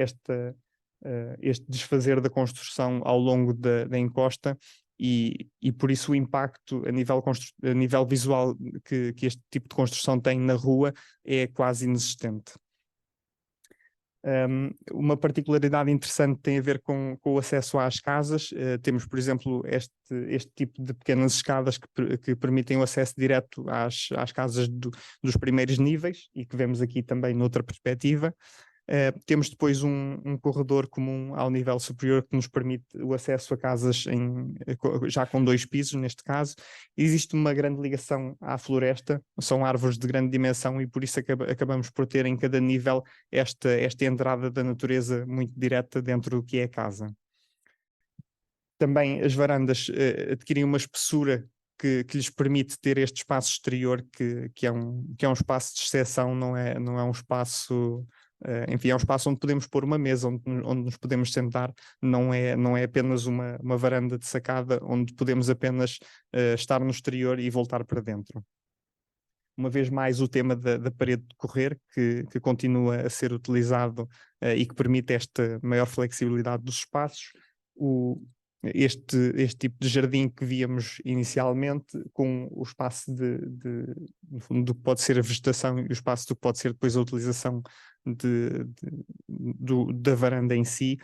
este desfazer da construção ao longo da encosta e por isso o impacto a nível visual que este tipo de construção tem na rua é quase inexistente. Uma particularidade interessante tem a ver com o acesso às casas. Temos, por exemplo, este tipo de pequenas escadas que permitem o acesso direto às casas dos primeiros níveis e que vemos aqui também noutra perspectiva. Temos depois um corredor comum ao nível superior que nos permite o acesso a casas já com 2 pisos, neste caso. Existe uma grande ligação à floresta, são árvores de grande dimensão e por isso acabamos por ter em cada nível esta entrada da natureza muito direta dentro do que é a casa. Também as varandas adquirem uma espessura que lhes permite ter este espaço exterior que é um espaço de exceção, não é um espaço... enfim, é um espaço onde podemos pôr uma mesa, onde nos podemos sentar, não é apenas uma varanda de sacada onde podemos apenas estar no exterior e voltar para dentro. Uma vez mais o tema da parede de correr, que continua a ser utilizado e que permite esta maior flexibilidade dos espaços. Este tipo de jardim que víamos inicialmente, com o espaço no fundo, do que pode ser a vegetação e o espaço do que pode ser depois a utilização da varanda em si,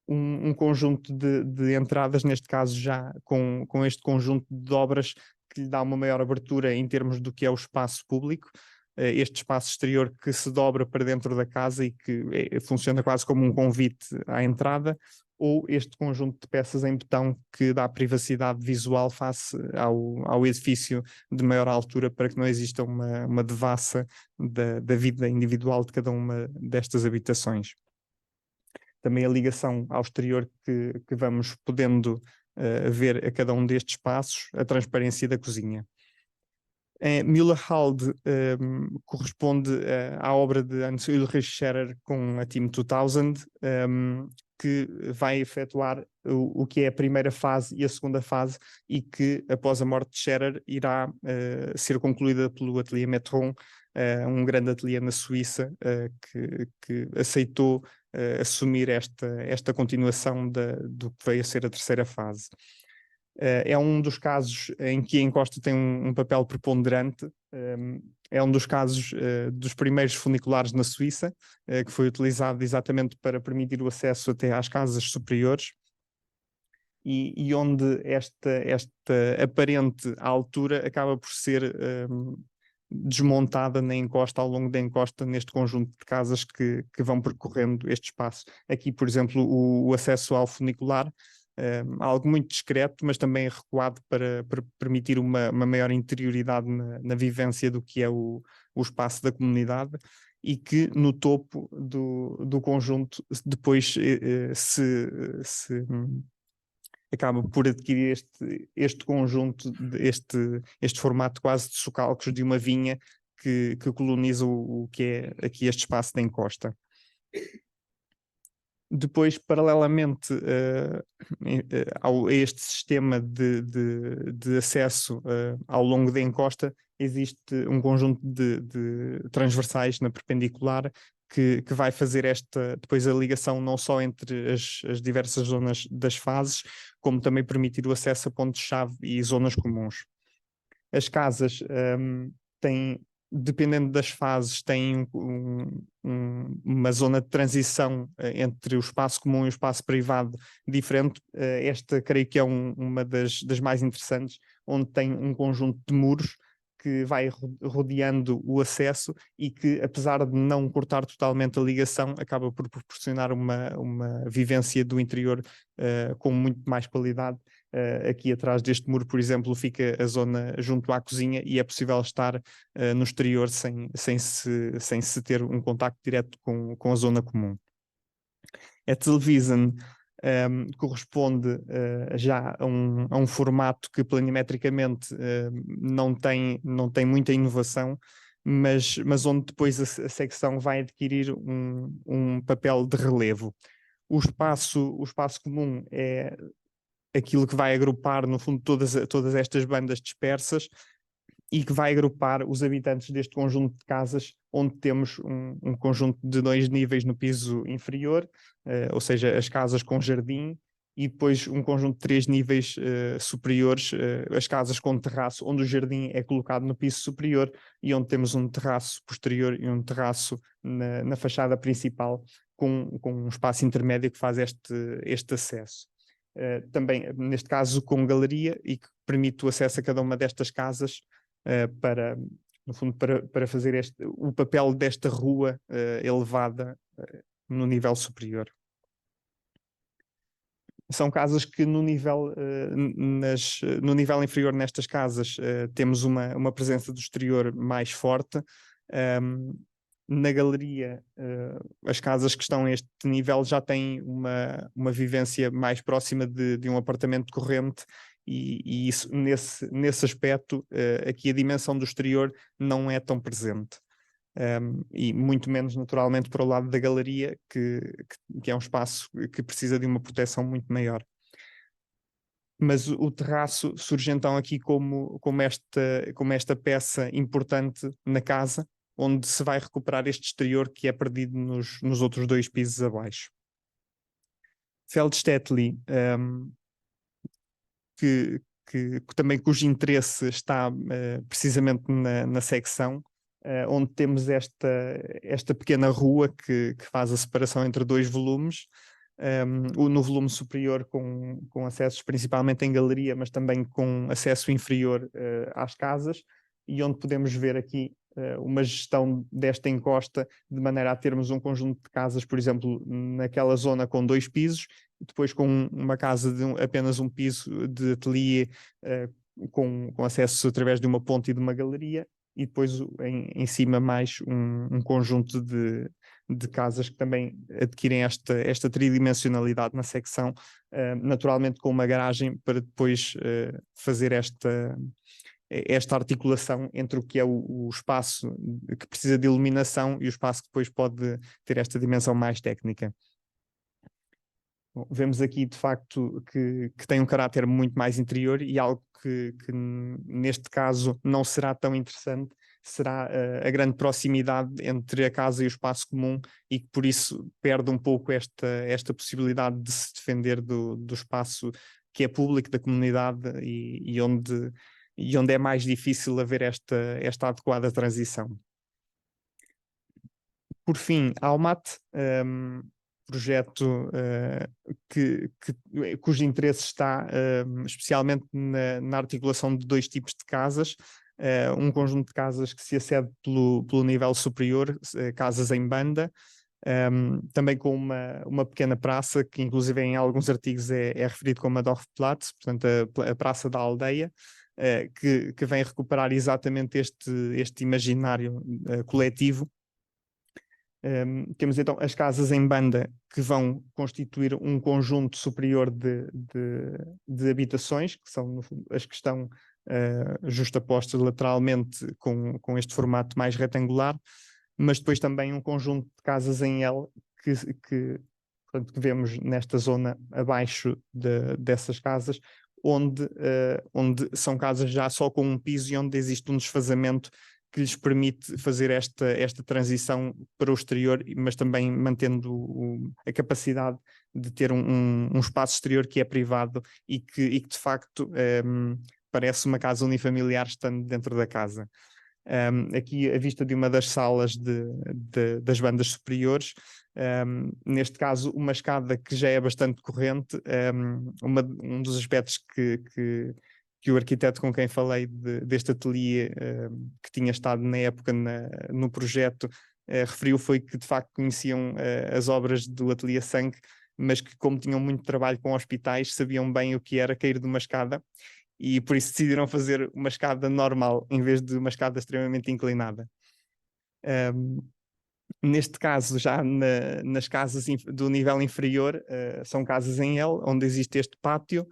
um conjunto de entradas, neste caso já com este conjunto de obras que lhe dá uma maior abertura em termos do que é o espaço público, este espaço exterior que se dobra para dentro da casa e que funciona quase como um convite à entrada, ou este conjunto de peças em betão que dá privacidade visual face ao edifício de maior altura para que não exista uma devassa da vida individual de cada uma destas habitações. Também a ligação ao exterior que vamos podendo ver a cada um destes espaços, a transparência da cozinha. Müller-Halde corresponde à obra de Hans-Ulrich Scherrer com a Team 2000, que vai efetuar o que é a primeira fase e a segunda fase e que, após a morte de Scherrer, irá ser concluída pelo Atelier Metron, um grande ateliê na Suíça que aceitou assumir esta continuação do que veio a ser a terceira fase. É um dos casos em que a encosta tem um papel preponderante. É um dos casos dos primeiros funiculares na Suíça, que foi utilizado exatamente para permitir o acesso até às casas superiores e onde esta aparente altura acaba por ser desmontada na encosta, ao longo da encosta, neste conjunto de casas que vão percorrendo este espaço. Aqui, por exemplo, o acesso ao funicular, algo muito discreto, mas também recuado para permitir uma maior interioridade na vivência do que é o espaço da comunidade, e que no topo do conjunto depois se acaba por adquirir este conjunto, este formato quase de socalcos de uma vinha que coloniza o que é aqui este espaço da encosta. Depois, paralelamente a este sistema de acesso ao longo da encosta, existe um conjunto de transversais na perpendicular que vai fazer depois a ligação não só entre as diversas zonas das fases, como também permitir o acesso a pontos-chave e zonas comuns. As casas têm, dependendo das fases, têm uma zona de transição entre o espaço comum e o espaço privado diferente. Esta creio que é uma das mais interessantes, onde tem um conjunto de muros que vai rodeando o acesso e que, apesar de não cortar totalmente a ligação, acaba por proporcionar uma vivência do interior com muito mais qualidade. Aqui atrás deste muro, por exemplo, fica a zona junto à cozinha e é possível estar no exterior sem se ter um contacto direto com a zona comum. A television corresponde já a um formato que planimetricamente não tem muita inovação, mas onde depois a secção vai adquirir um papel de relevo. O espaço comum é aquilo que vai agrupar, no fundo, todas estas bandas dispersas e que vai agrupar os habitantes deste conjunto de casas, onde temos um conjunto de 2 níveis no piso inferior, ou seja, as casas com jardim, e depois um conjunto de 3 níveis superiores, as casas com terraço, onde o jardim é colocado no piso superior e onde temos um terraço posterior e um terraço na fachada principal, com um espaço intermédio que faz este acesso. Também, neste caso, com galeria e que permite o acesso a cada uma destas casas no fundo, para fazer o papel desta rua elevada no nível superior. São casas que no nível inferior nestas casas temos uma presença do exterior mais forte. Na galeria, as casas que estão a este nível já têm uma vivência mais próxima de um apartamento corrente e isso, nesse aspecto, aqui a dimensão do exterior não é tão presente. E muito menos naturalmente para o lado da galeria, que é um espaço que precisa de uma proteção muito maior. Mas o terraço surge então aqui como esta peça importante na casa, onde se vai recuperar este exterior que é perdido nos outros 2 pisos abaixo. Feldstettli, cujo interesse está precisamente na secção, onde temos esta pequena rua que faz a separação entre 2 volumes, no volume superior com acessos principalmente em galeria, mas também com acesso inferior às casas, e onde podemos ver aqui uma gestão desta encosta de maneira a termos um conjunto de casas, por exemplo, naquela zona com 2 pisos, depois com uma casa de apenas um piso de ateliê com acesso através de uma ponte e de uma galeria, e depois em cima mais um conjunto de casas que também adquirem esta tridimensionalidade na secção, naturalmente com uma garagem para depois fazer esta articulação entre o que é o espaço que precisa de iluminação e o espaço que depois pode ter esta dimensão mais técnica. Bom, vemos aqui de facto que tem um caráter muito mais interior e algo que neste caso não será tão interessante, será a grande proximidade entre a casa e o espaço comum, e que por isso perde um pouco esta possibilidade de se defender do espaço que é público, da comunidade, e onde é mais difícil haver esta adequada transição. Por fim, Almat, projeto cujo interesse está especialmente na articulação de 2 tipos de casas, um conjunto de casas que se acede pelo nível superior, casas em banda, também com uma pequena praça, que inclusive em alguns artigos é referido como a Dorfplatz, portanto a praça da aldeia, que vem recuperar exatamente este imaginário coletivo. Temos então as casas em banda, que vão constituir um conjunto superior de habitações, que são no fundo, as que estão justapostas lateralmente com este formato mais retangular, mas depois também um conjunto de casas em L que portanto, que vemos nesta zona abaixo dessas casas, onde são casas já só com um piso e onde existe um desfazamento que lhes permite fazer esta transição para o exterior, mas também mantendo a capacidade de ter um espaço exterior que é privado e que de facto parece uma casa unifamiliar estando dentro da casa. Aqui a vista de uma das salas das bandas superiores, neste caso uma escada que já é bastante corrente, um dos aspectos que o arquiteto com quem falei deste ateliê, que tinha estado na época no projeto, referiu foi que de facto conheciam as obras do ateliê Sank, mas que como tinham muito trabalho com hospitais, sabiam bem o que era cair de uma escada, e por isso decidiram fazer uma escada normal em vez de uma escada extremamente inclinada. Neste caso, já nas casas do nível inferior, são casas em L, onde existe este pátio,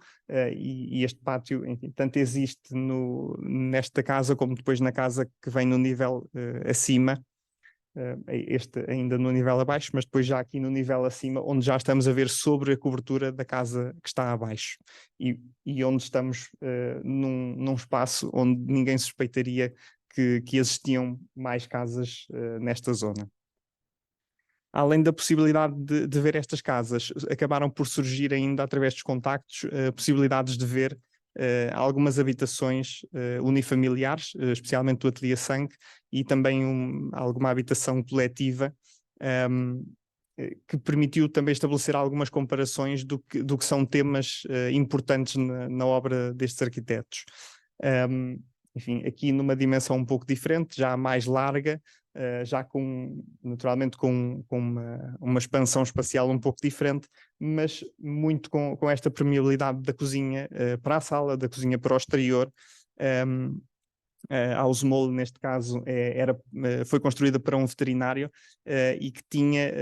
e este pátio, enfim, tanto existe nesta casa como depois na casa que vem no nível acima, este ainda no nível abaixo, mas depois já aqui no nível acima, onde já estamos a ver sobre a cobertura da casa que está abaixo, e onde estamos num espaço onde ninguém suspeitaria que existiam mais casas nesta zona. Além da possibilidade de ver estas casas, acabaram por surgir ainda, através dos contactos, possibilidades de ver algumas habitações unifamiliares, especialmente do Ateliê Sank, e também alguma habitação coletiva, que permitiu também estabelecer algumas comparações do que são temas importantes na obra destes arquitetos. Enfim, aqui numa dimensão um pouco diferente, já mais larga, já naturalmente com uma expansão espacial um pouco diferente, mas muito com esta permeabilidade da cozinha para a sala, da cozinha para o exterior. A Ausmol, neste caso, foi construída para um veterinário e que tinha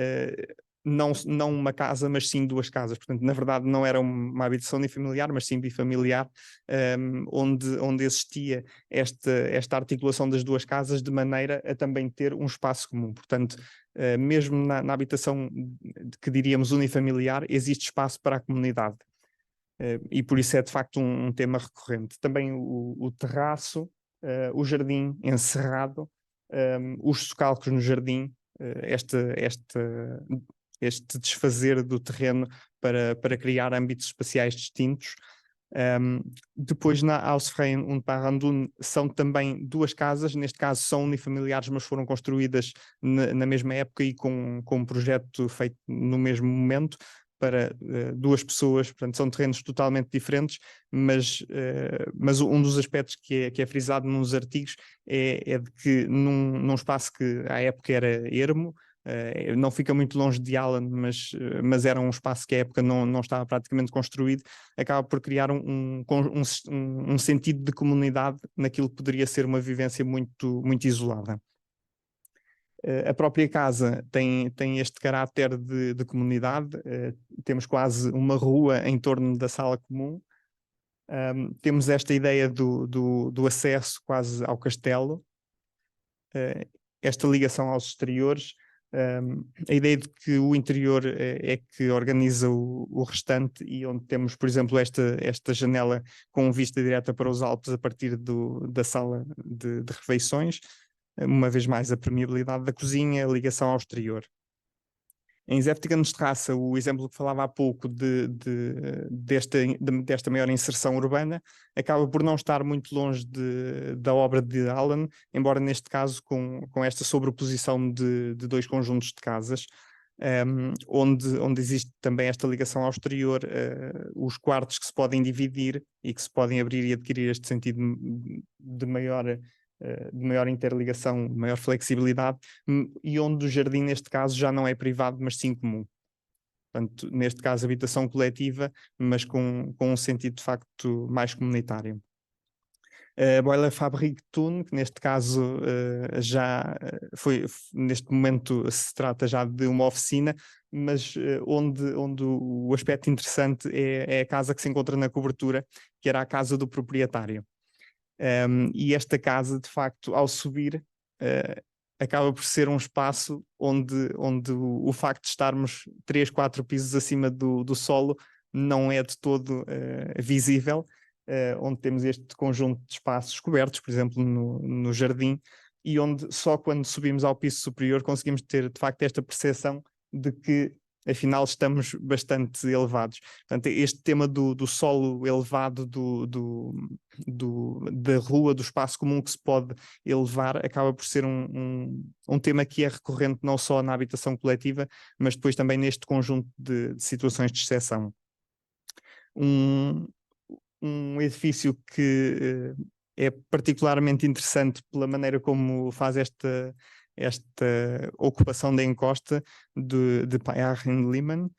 não uma casa, mas sim duas casas. Portanto, na verdade, não era uma habitação unifamiliar, mas sim bifamiliar, onde existia esta articulação das duas casas de maneira a também ter um espaço comum. Portanto, mesmo na habitação que diríamos unifamiliar, existe espaço para a comunidade. E por isso é de facto um tema recorrente. Também o terraço, o jardim encerrado, os socalcos no jardim, este desfazer do terreno para criar âmbitos espaciais distintos. Depois na Hausfreien und Parandun são também duas casas, neste caso são unifamiliares, mas foram construídas na mesma época e com um projeto feito no mesmo momento, para duas pessoas. Portanto, são terrenos totalmente diferentes, mas um dos aspectos que é frisado nos artigos é de que num espaço que à época era ermo, não fica muito longe de Allen, mas era um espaço que à época não estava praticamente construído, acaba por criar um sentido de comunidade naquilo que poderia ser uma vivência muito, muito isolada. A própria casa tem este caráter de comunidade, temos quase uma rua em torno da sala comum, temos esta ideia do acesso quase ao castelo, esta ligação aos exteriores, a ideia de que o interior é que organiza o restante, e onde temos, por exemplo, esta janela com vista direta para os Alpes a partir da sala de refeições. Uma vez mais, a permeabilidade da cozinha, a ligação ao exterior. Em Zeftgansstraße, o exemplo que falava há pouco desta maior inserção urbana, acaba por não estar muito longe da obra de Allen, embora neste caso com esta sobreposição de dois conjuntos de casas, onde existe também esta ligação ao exterior, os quartos que se podem dividir e que se podem abrir e adquirir este sentido de maior interligação, maior flexibilidade, e onde o jardim neste caso já não é privado, mas sim comum. Portanto, neste caso habitação coletiva, mas com um sentido de facto mais comunitário. A Boiler Fabrik Thun, que neste caso neste momento se trata já de uma oficina, mas onde o aspecto interessante é a casa que se encontra na cobertura, que era a casa do proprietário. E esta casa, de facto, ao subir, acaba por ser um espaço onde o facto de estarmos 3, 4 pisos acima do solo não é de todo visível, onde temos este conjunto de espaços cobertos, por exemplo, no jardim, e onde só quando subimos ao piso superior conseguimos ter, de facto, esta percepção de que, afinal, estamos bastante elevados. Portanto, este tema do solo elevado, da rua, do espaço comum que se pode elevar, acaba por ser um tema que é recorrente não só na habitação coletiva, mas depois também neste conjunto de situações de exceção. Um edifício que é particularmente interessante pela maneira como faz esta ocupação da encosta de Payar-Lehmann,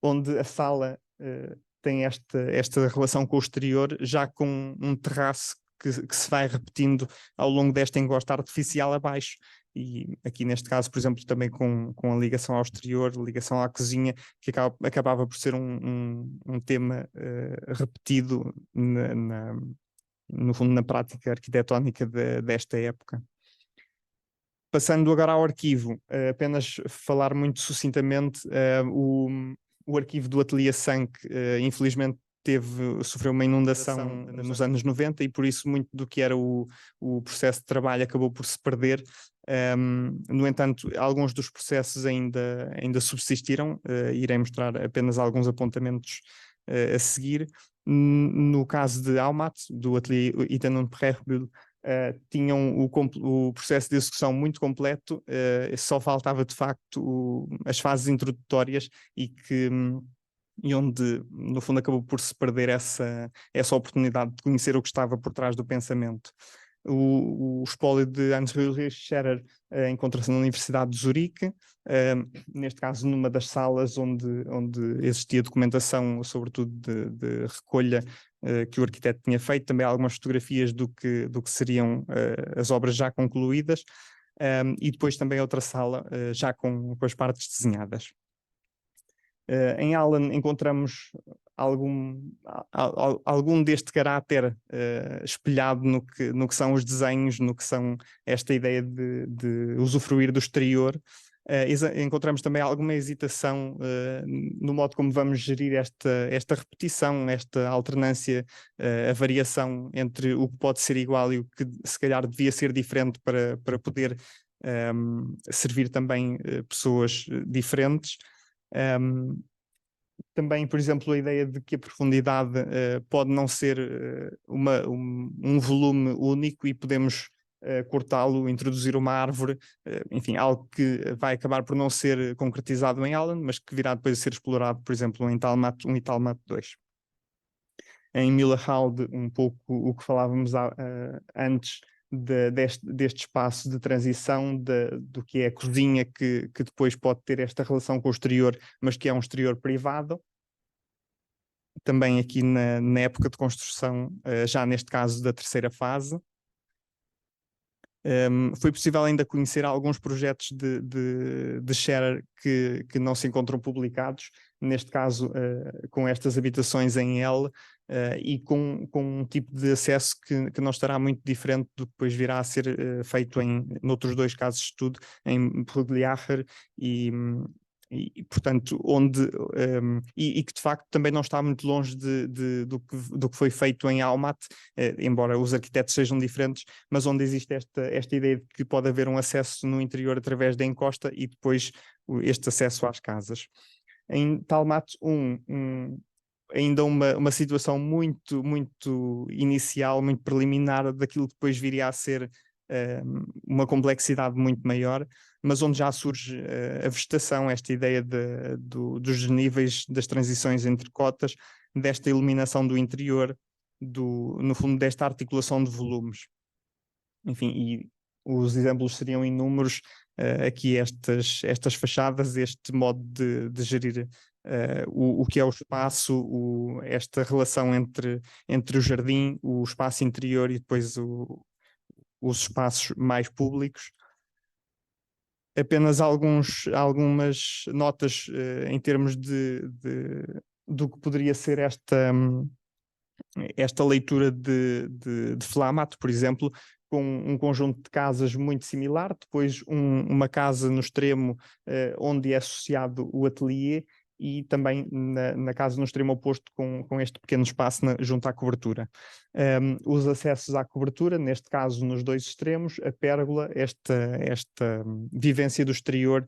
onde a sala tem esta relação com o exterior, já com um terraço que se vai repetindo ao longo desta encosta artificial abaixo, e aqui neste caso, por exemplo, também com a ligação ao exterior, ligação à cozinha, que acabava por ser um tema repetido no fundo na prática arquitetónica desta época. Passando agora ao arquivo, apenas falar muito sucintamente, o arquivo do Ateliê Sank, infelizmente, sofreu uma inundação nos anos 90 e por isso muito do que era o processo de trabalho acabou por se perder. No entanto, alguns dos processos ainda subsistiram, irei mostrar apenas alguns apontamentos a seguir. No caso de Almat, do Ateliê Itanon Prehbul, tinham o processo de execução muito completo, só faltava de facto as fases introdutórias e onde no fundo acabou por se perder essa oportunidade de conhecer o que estava por trás do pensamento. O espólio de Hans Ulrich Scherer encontra-se na Universidade de Zurique, neste caso numa das salas onde existia documentação, sobretudo de recolha que o arquiteto tinha feito, também algumas fotografias do que seriam as obras já concluídas, e depois também outra sala já com as partes desenhadas. Em Alan encontramos algum deste caráter espelhado no que são os desenhos, no que são esta ideia de usufruir do exterior. Encontramos também alguma hesitação no modo como vamos gerir esta repetição, esta alternância, a variação entre o que pode ser igual e o que se calhar devia ser diferente para poder servir também pessoas diferentes. Também, por exemplo, a ideia de que a profundidade pode não ser um volume único e podemos cortá-lo, introduzir uma árvore, enfim, algo que vai acabar por não ser concretizado em Alan, mas que virá depois a ser explorado, por exemplo, em Talmat 1 e Talmat 2. Em Mühlhausen, um pouco o que falávamos antes, deste espaço de transição do que é a cozinha que depois pode ter esta relação com o exterior, mas que é um exterior privado. Também aqui na época de construção, já neste caso da terceira fase. Foi possível ainda conhecer alguns projetos de Scherer que não se encontram publicados, neste caso com estas habitações em L, e com um tipo de acesso que não estará muito diferente do que depois virá a ser feito noutros dois casos de estudo, em Brugliacher e portanto, e que de facto também não está muito longe do que foi feito em Almat, embora os arquitetos sejam diferentes, mas onde existe esta ideia de que pode haver um acesso no interior através da encosta e depois este acesso às casas. Em Talmat 1, ainda uma situação muito, muito inicial, muito preliminar daquilo que depois viria a ser uma complexidade muito maior, mas onde já surge a vegetação, esta ideia dos níveis das transições entre cotas, desta iluminação do interior, no fundo desta articulação de volumes. Enfim, e os exemplos seriam inúmeros, aqui estas fachadas, este modo de gerir o que é o espaço, esta relação entre o jardim, o espaço interior e depois os espaços mais públicos. Apenas algumas notas em termos do que poderia ser esta leitura de Flamatt, por exemplo, com um conjunto de casas muito similar, depois uma casa no extremo onde é associado o ateliê, e também na casa no extremo oposto com este pequeno espaço junto à cobertura. Os acessos à cobertura, neste caso nos dois extremos, a pérgola, esta vivência do exterior,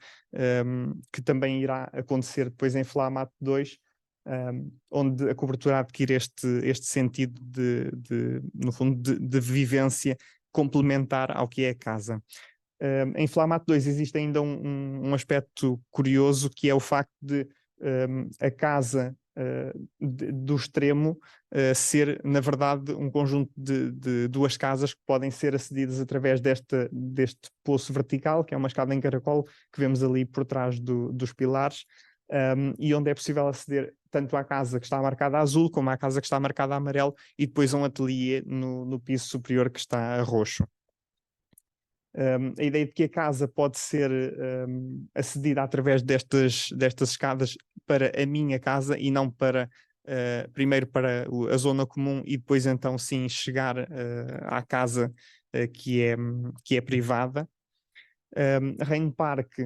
que também irá acontecer depois em Flamatt 2, onde a cobertura adquire este sentido no fundo, de vivência complementar ao que é a casa. Em Flamatt 2 existe ainda um aspecto curioso, que é o facto de a casa do extremo ser, na verdade, um conjunto de duas casas que podem ser acedidas através deste poço vertical, que é uma escada em caracol que vemos ali por trás dos pilares, e onde é possível aceder tanto à casa que está marcada a azul como à casa que está marcada a amarelo, e depois a um ateliê no piso superior que está a roxo. A ideia de que a casa pode ser acedida através destas escadas para a minha casa e não para primeiro para a zona comum e depois então sim chegar à casa que é privada. Rain Park,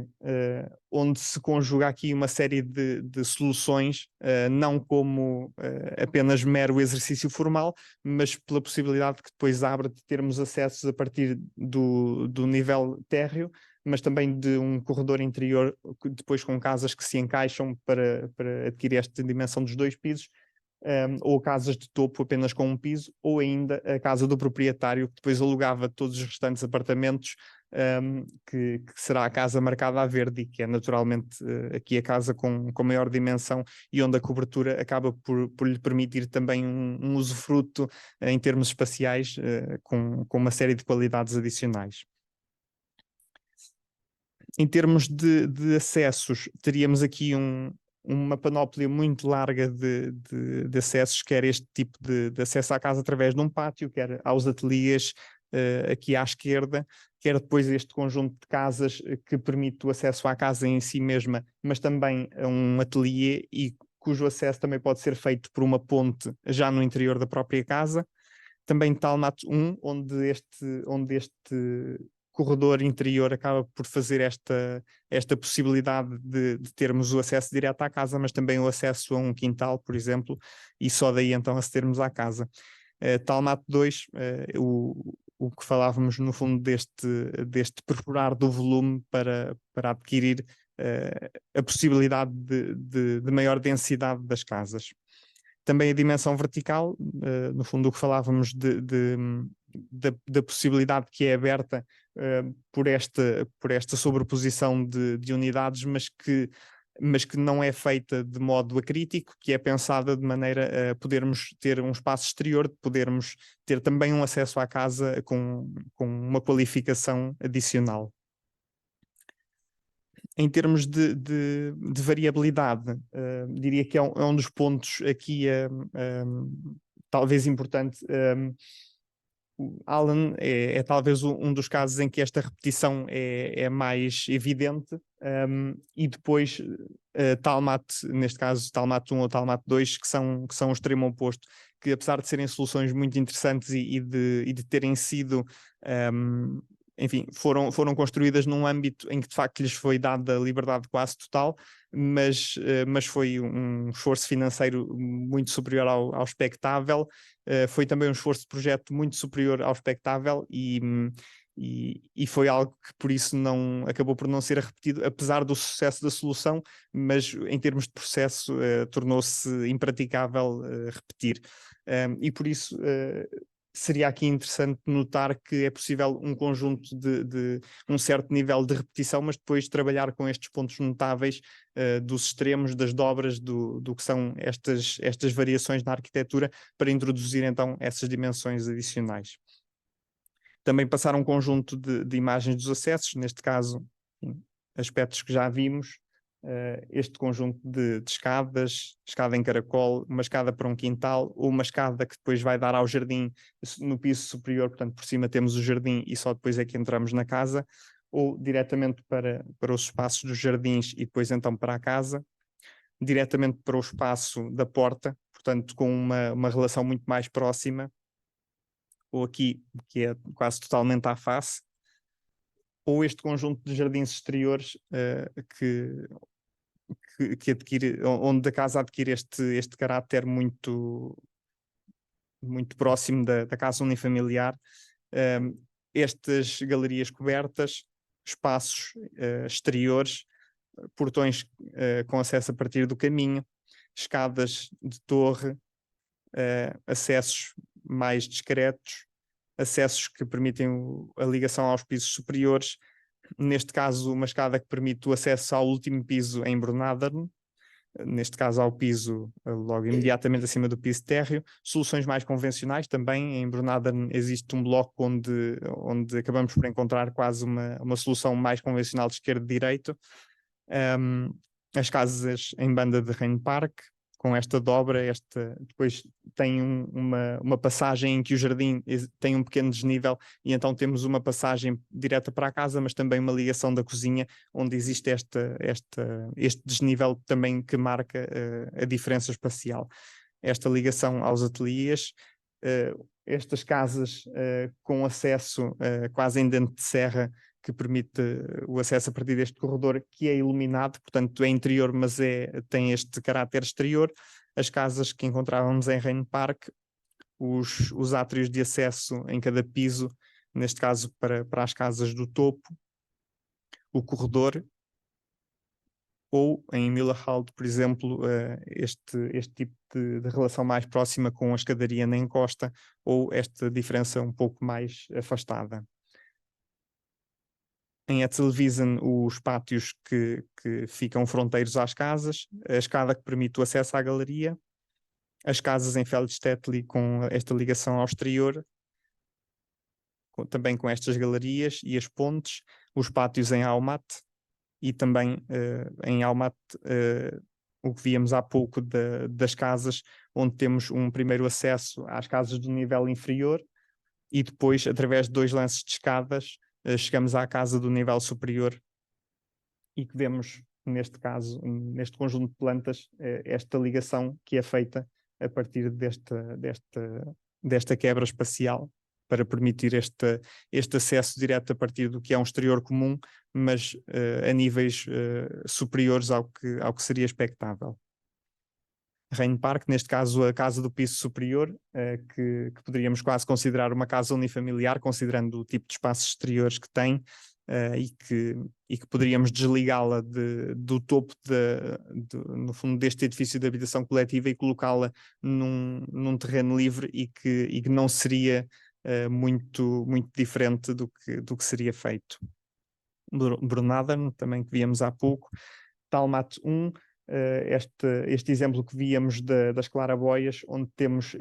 onde se conjuga aqui uma série de soluções, não como apenas mero exercício formal, mas pela possibilidade que depois abre de termos acessos a partir do nível térreo, mas também de um corredor interior, depois com casas que se encaixam para adquirir esta dimensão dos 2 pisos, ou casas de topo apenas com um piso, ou ainda a casa do proprietário, que depois alugava todos os restantes apartamentos, que será a casa marcada a verde, que é naturalmente aqui a casa com maior dimensão e onde a cobertura acaba por lhe permitir também um usufruto em termos espaciais, com uma série de qualidades adicionais. Em termos de acessos, teríamos aqui uma panóplia muito larga de acessos, quer este tipo de acesso à casa através de um pátio, quer aos ateliês aqui à esquerda, quer depois este conjunto de casas que permite o acesso à casa em si mesma, mas também a um ateliê, e cujo acesso também pode ser feito por uma ponte já no interior da própria casa. Também Talmat 1, onde este corredor interior acaba por fazer esta possibilidade de termos o acesso direto à casa, mas também o acesso a um quintal, por exemplo, e só daí então acedermos à casa. Talmat 2, o que falávamos no fundo deste perfurar do volume para adquirir a possibilidade de maior densidade das casas. Também a dimensão vertical, no fundo o que falávamos da possibilidade que é aberta por esta sobreposição de unidades, mas que não é feita de modo acrítico, que é pensada de maneira a podermos ter um espaço exterior, podermos ter também um acesso à casa com uma qualificação adicional. Em termos de variabilidade, diria que é um dos pontos aqui talvez importante. Alan é talvez um dos casos em que esta repetição é mais evidente, e depois Talmat, neste caso Talmat 1 ou Talmat 2, que são o extremo oposto, que apesar de serem soluções muito interessantes e de terem sido enfim, foram construídas num âmbito em que de facto lhes foi dada liberdade quase total, mas foi um esforço financeiro muito superior ao expectável, foi também um esforço de projeto muito superior ao expectável, e foi algo que por isso acabou por não ser repetido, apesar do sucesso da solução, mas em termos de processo tornou-se impraticável repetir. E por isso seria aqui interessante notar que é possível um conjunto de um certo nível de repetição, mas depois trabalhar com estes pontos notáveis dos extremos, das dobras, do que são estas variações na arquitetura, para introduzir então essas dimensões adicionais. Também passar um conjunto de imagens dos acessos, neste caso aspectos que já vimos, este conjunto de escadas, escada em caracol, uma escada para um quintal, ou uma escada que depois vai dar ao jardim no piso superior, portanto por cima temos o jardim e só depois é que entramos na casa, ou diretamente para os espaços dos jardins e depois então para a casa, diretamente para o espaço da porta, portanto com uma relação muito mais próxima, ou aqui, que é quase totalmente à face, ou este conjunto de jardins exteriores que adquire, onde a casa adquire este caráter muito, muito próximo da casa unifamiliar. Estas galerias cobertas, espaços exteriores, portões com acesso a partir do caminho, escadas de torre, acessos mais discretos, acessos que permitem a ligação aos pisos superiores. Neste caso, uma escada que permite o acesso ao último piso em Brunadern, neste caso ao piso logo imediatamente acima do piso térreo. Soluções mais convencionais também, em Brunadern existe um bloco onde acabamos por encontrar quase uma solução mais convencional de esquerda e direito. As casas em banda de Rhine Park, com esta dobra, depois tem uma passagem em que o jardim tem um pequeno desnível e então temos uma passagem direta para a casa, mas também uma ligação da cozinha, onde existe este desnível também que marca a diferença espacial. Esta ligação aos ateliês, estas casas com acesso quase em dente de serra, que permite o acesso a partir deste corredor, que é iluminado, portanto é interior, mas tem este caráter exterior. As casas que encontrávamos em Rhine Park, os átrios de acesso em cada piso, neste caso para as casas do topo, o corredor, ou em Millerhalde, por exemplo, este tipo de relação mais próxima com a escadaria na encosta, ou esta diferença um pouco mais afastada. Em Etzelwiesen, os pátios que ficam fronteiros às casas, a escada que permite o acesso à galeria, as casas em Feldstettli com esta ligação ao exterior, também com estas galerias e as pontes, os pátios em Aumat e também em Aumat o que víamos há pouco das casas, onde temos um primeiro acesso às casas do nível inferior e depois, através de 2 lances de escadas, chegamos à casa do nível superior e que vemos, neste caso, neste conjunto de plantas, esta ligação que é feita a partir desta quebra espacial para permitir este acesso direto a partir do que é um exterior comum, mas a níveis superiores ao que seria expectável. Rhine Park, neste caso a casa do piso superior, que poderíamos quase considerar uma casa unifamiliar, considerando o tipo de espaços exteriores que tem, e que poderíamos desligá-la do topo, no fundo, deste edifício de habitação coletiva e colocá-la num terreno livre e que não seria muito, muito diferente do que seria feito. Brunadern, também que víamos há pouco, Talmat 1, este exemplo que víamos das claraboias, onde temos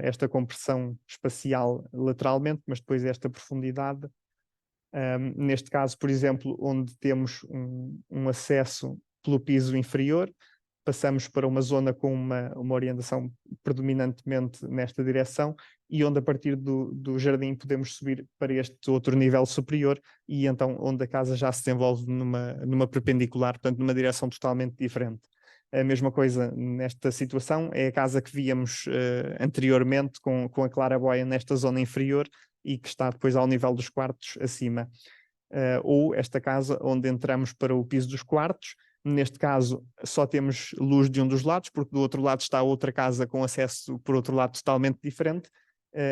esta compressão espacial lateralmente, mas depois esta profundidade. Neste caso, por exemplo, onde temos um acesso pelo piso inferior, passamos para uma zona com uma orientação predominantemente nesta direção e onde a partir do jardim podemos subir para este outro nível superior e então onde a casa já se desenvolve numa perpendicular, portanto numa direção totalmente diferente. A mesma coisa nesta situação é a casa que víamos anteriormente com a claraboia nesta zona inferior e que está depois ao nível dos quartos acima. Ou esta casa onde entramos para o piso dos quartos. Neste caso só temos luz de um dos lados, porque do outro lado está outra casa com acesso por outro lado totalmente diferente,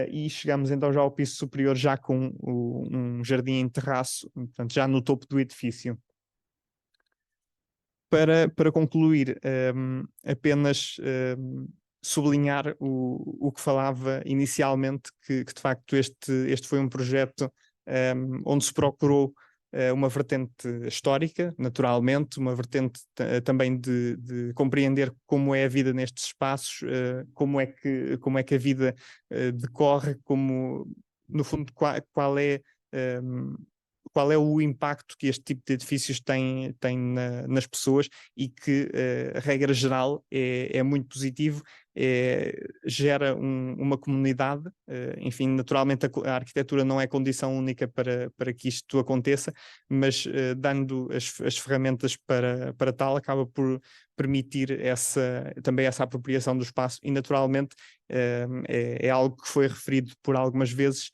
e chegamos então já ao piso superior já com um jardim em terraço, portanto já no topo do edifício. Para concluir, apenas sublinhar o que falava inicialmente, que de facto este foi um projeto onde se procurou uma vertente histórica, naturalmente, uma vertente também de compreender como é a vida nestes espaços, como é que a vida decorre, no fundo, qual é o impacto que este tipo de edifícios tem nas pessoas e que, a regra geral, é muito positivo, gera uma comunidade, enfim, naturalmente a arquitetura não é condição única para que isto aconteça, mas dando as ferramentas para tal, acaba por permitir também essa apropriação do espaço e naturalmente é algo que foi referido por algumas vezes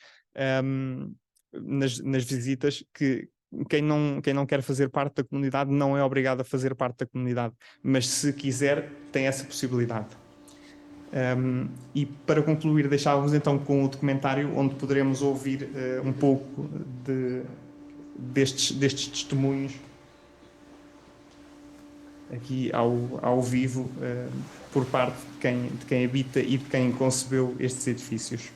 nas visitas, que quem não quer fazer parte da comunidade não é obrigado a fazer parte da comunidade, mas se quiser tem essa possibilidade. E para concluir, deixávamos então com o documentário, onde poderemos ouvir um pouco destes testemunhos aqui ao vivo, por parte de quem habita e de quem concebeu estes edifícios.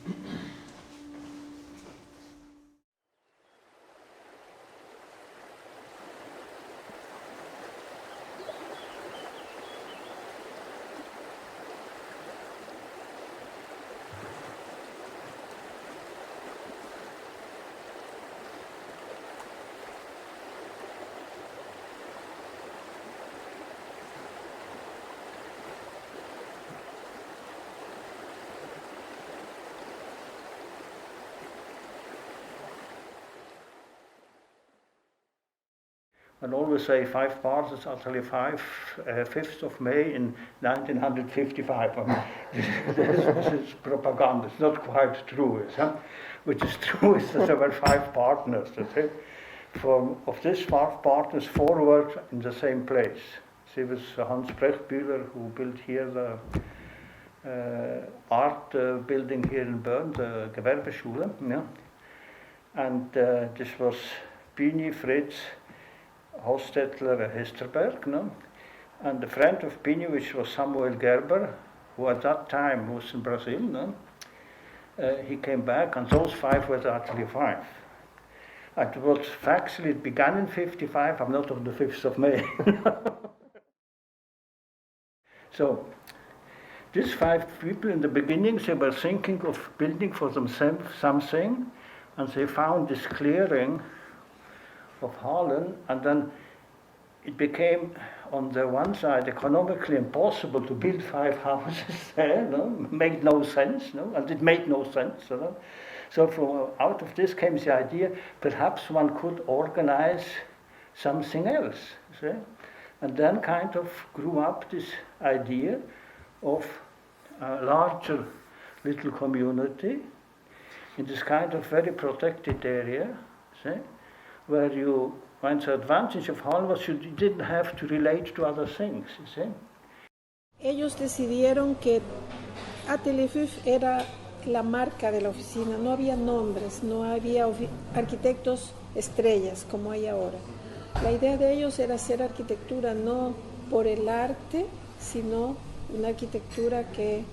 I always say 5 parts, it's actually 5th of May in 1955. This is propaganda, it's not quite true. Which is true is that there were 5 partners. Of these 5 partners, 4 were in the same place. So it was Hans Brechtbühler who built here the art building here in Bern, the Gewerbeschule. Yeah? And this was Bini, Fritz, Hostetler, Hesterberg, no? And a friend of Bini, which was Samuel Gerber, who at that time was in Brazil, no? He came back, and those 5 were actually 5. And factually, it began in 55, I'm not on the 5th of May. So, these 5 people in the beginning, they were thinking of building for themselves something, and they found this clearing of Harlem, and then it became, on the one side, economically impossible to build 5 houses there, no? Made no sense, no? And it made no sense. No? So out of this came the idea, perhaps one could organize something else. See? And then kind of grew up this idea of a larger little community in this kind of very protected area, see? Where the advantage of Harlem was you didn't have to relate to other things, you see. Ellos decidieron que Atelier era la marca de la oficina, no había nombres, no había arquitectos estrellas como hay ahora. La idea de ellos era hacer arquitectura no por el arte, sino una arquitectura que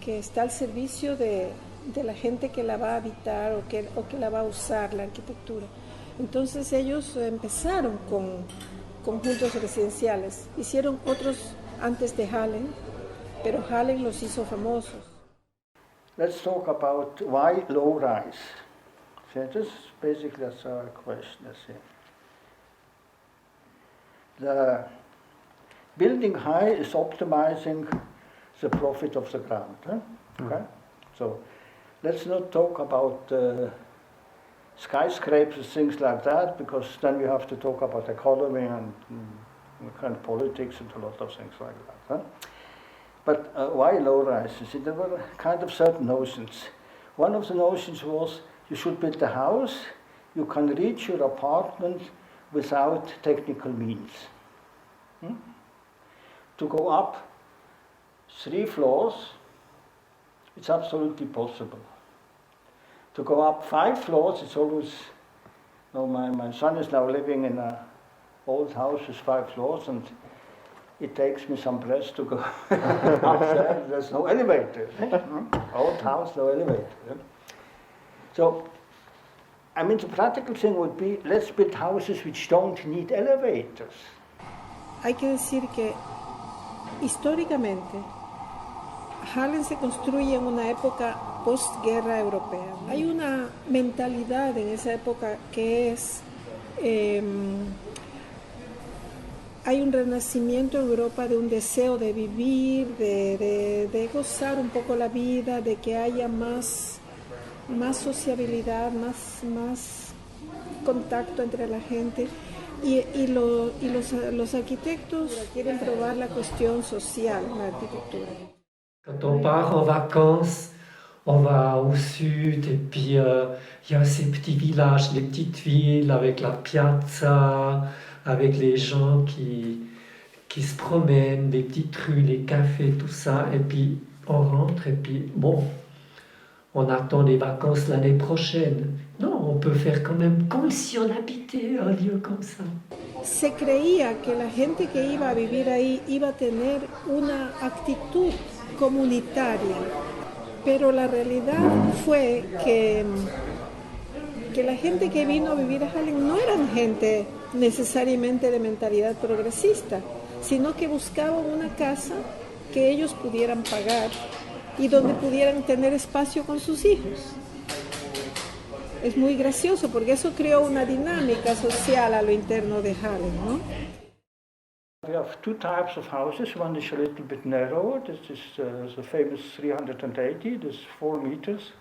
está al servicio de la gente que la va a habitar o que la va a usar, la arquitectura. Entonces ellos empezaron con conjuntos residenciales, hicieron otros antes de Hallen, pero Hallen los hizo famosos. Let's talk about why low rise. See, this is basically a question. The building high is optimizing the profit of the ground. Okay? So let's not talk about skyscrapers, things like that, because then we have to talk about economy and kind of politics and a lot of things like that. But why low rises? There were kind of certain notions. One of the notions was you should build a house, you can reach your apartment without technical means. To go up 3 floors, it's absolutely possible. To go up 5 floors, it's always, my son is now living in an old house with 5 floors, and it takes me some breath to go up there. There's no elevator. Old house, no elevator. So, I mean, the practical thing would be, let's build houses which don't need elevators. Hay que decir que, históricamente, Harlem se construye en una época postguerra europea. Hay una mentalidad en esa época que es, hay un renacimiento en Europa de un deseo de vivir, de gozar un poco la vida, de que haya más sociabilidad, más contacto entre la gente. Y los arquitectos quieren probar la cuestión social en la arquitectura. Quand on part en vacances, on va au sud et puis il y a ces petits villages, les petites villes avec la piazza, avec les gens qui se promènent, les petites rues, les cafés, tout ça. Et puis on rentre et puis bon, on attend les vacances l'année prochaine. Non, on peut faire quand même comme si on habitait un lieu comme ça. Se creía que la gente que iba a vivir ahí iba a tener una actitud comunitaria, pero la realidad fue que la gente que vino a vivir a Harlem no eran gente necesariamente de mentalidad progresista, sino que buscaban una casa que ellos pudieran pagar y donde pudieran tener espacio con sus hijos. Es muy gracioso porque eso creó una dinámica social a lo interno de Harlem, ¿no? We have two types of houses. One is a little bit narrower. This is the famous 380. This is 4 meters.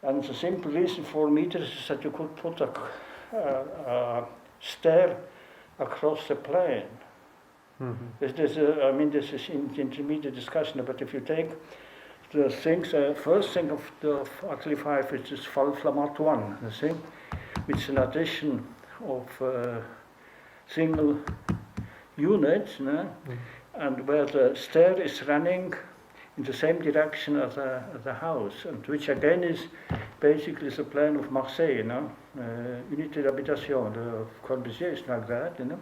And the simple reason 4 meters is that you could put a stair across the plane. Mm-hmm. This is intermediate discussion, but if you take the things, first thing of Atelier 5, which is Flamat 1, you see, which is an addition of single units, no? Mm-hmm. And where the stair is running in the same direction as the house, and which again is basically the plan of Marseille, no? Unité d'habitation of Corbusier is like that, you know,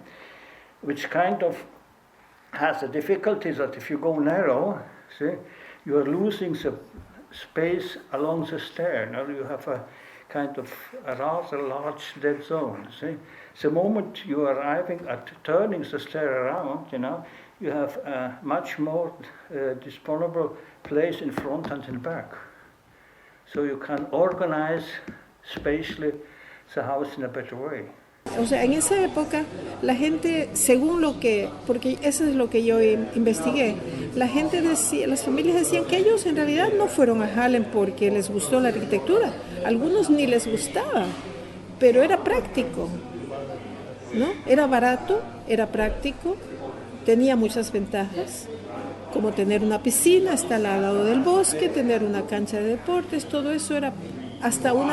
which kind of has the difficulty that if you go narrow, see, you are losing the space along the stair. Now you have a kind of a rather large dead zone. See, the moment you are arriving at turning the stair around, you know, you have a much more disponible place in front and in back. So you can organize spatially the house in a better way. O sea, en esa época la gente, según lo que, porque eso es lo que yo investigué, la gente decía, las familias decían que ellos en realidad no fueron a Harlem porque les gustó la arquitectura, algunos ni les gustaba, pero era práctico, ¿no? Era barato, era práctico, tenía muchas ventajas, como tener una piscina, estar al lado del bosque, tener una cancha de deportes, todo eso era hasta un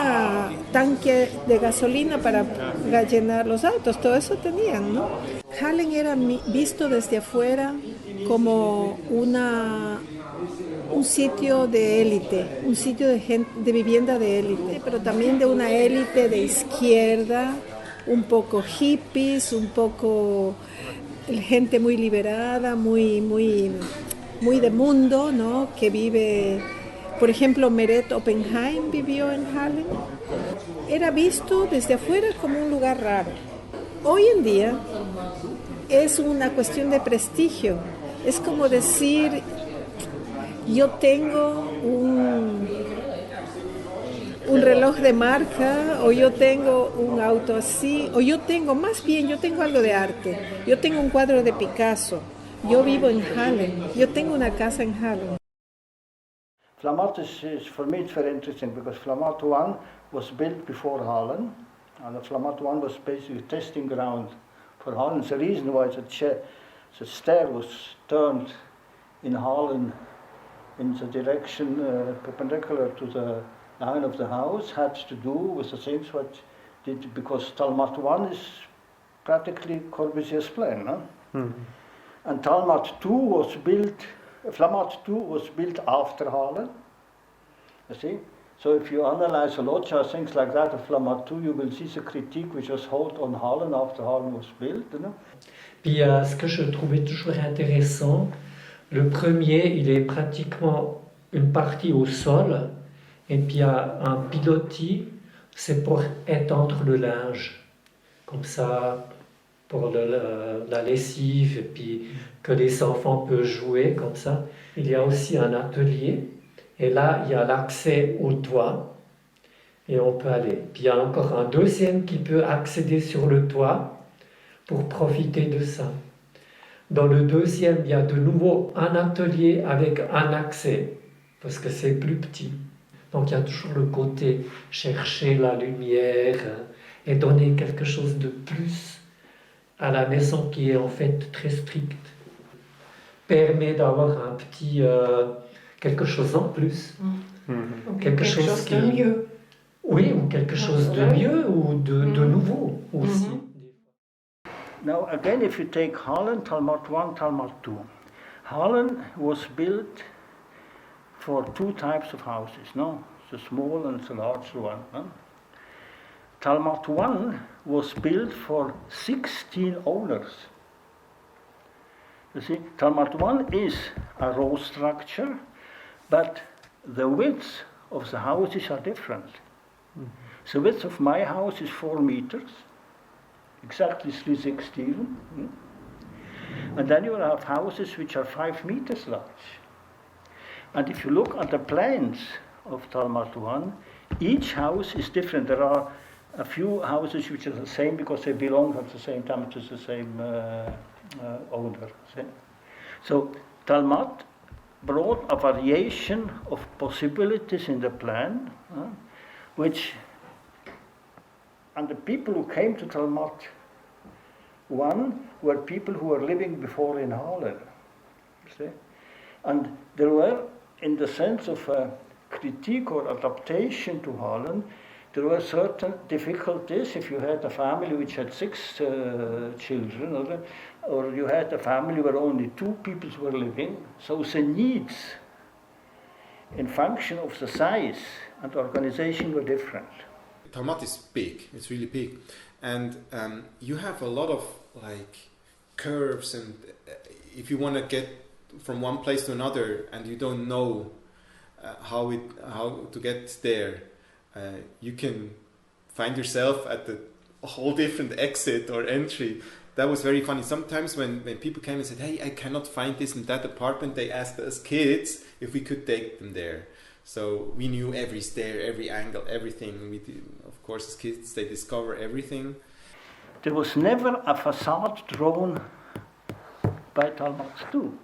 tanque de gasolina para llenar los autos, todo eso tenían, ¿no? Harlem era visto desde afuera como un sitio de élite, un sitio de vivienda de élite, pero también de una élite de izquierda, un poco hippies, un poco gente muy liberada, muy de mundo, ¿no? Que vive. Por ejemplo, Meret Oppenheim vivió en Harlem. Era visto desde afuera como un lugar raro. Hoy en día es una cuestión de prestigio. Es como decir, yo tengo un reloj de marca, o yo tengo un auto así, o yo tengo algo de arte. Yo tengo un cuadro de Picasso. Yo vivo en Harlem. Yo tengo una casa en Harlem. Flamat is for me it's very interesting because Flamat 1 was built before Harlem, and the Flamat 1 was basically a testing ground for Harlem. The reason why the stair was turned in Harlem in the direction perpendicular to the line of the house had to do with the things what did, because Talmat 1 is practically Corbusier's plan, no? Mm-hmm. And Talmat 2 was built. Flamat 2 was built after Harlem, you see. So if you analyze a lot of things like that of Flamat 2, you will see the critique which was held on Harlem after Harlem was built, you know. Puis ce que je trouvais toujours intéressant, le premier, il est pratiquement une partie au sol, et puis il y a un pilotis, c'est pour étendre le linge, comme ça, pour la lessive, et puis que les enfants peuvent jouer comme ça. Il y a aussi un atelier, et là, il y a l'accès au toit, et on peut aller. Puis il y a encore un deuxième qui peut accéder sur le toit pour profiter de ça. Dans le deuxième, il y a de nouveau un atelier avec un accès, parce que c'est plus petit. Donc il y a toujours le côté chercher la lumière et donner quelque chose de plus à la maison qui est en fait très stricte. permet d'avoir un petit quelque chose en plus. Quelque chose de mieux. Oui, ou quelque chose de mieux ou de nouveau aussi. Now again, if you take Holland, Talmud 1, Talmud 2. Holland was built for two types of houses, no? The small and the large one. No? Talmud 1 was built for 16 owners. You see, Talmud 1 is a row structure, but the width of the houses are different. The width of my house is 4 meters, exactly 316. And then you have houses which are 5 meters large. And if you look at the plans of Talmud 1, each house is different. There are a few houses which are the same because they belong at the same time to the same owner. So Talmud brought a variation of possibilities in the plan, and the people who came to Talmud 1 were people who were living before in Holland. And there were, in the sense of critique or adaptation to Holland, there were certain difficulties if you had a family which had 6 children, or you had a family where only 2 people were living. So the needs in function of the size and organization were different. Talmud is big, it's really big. And you have a lot of curves, and if you want to get from one place to another and you don't know how to get there, you can find yourself at a whole different exit or entry. That was very funny. Sometimes when people came and said, hey, I cannot find this and that apartment, they asked us kids if we could take them there. So we knew every stair, every angle, everything. Of course, as kids, they discover everything. There was never a facade drawn by Talmud 2.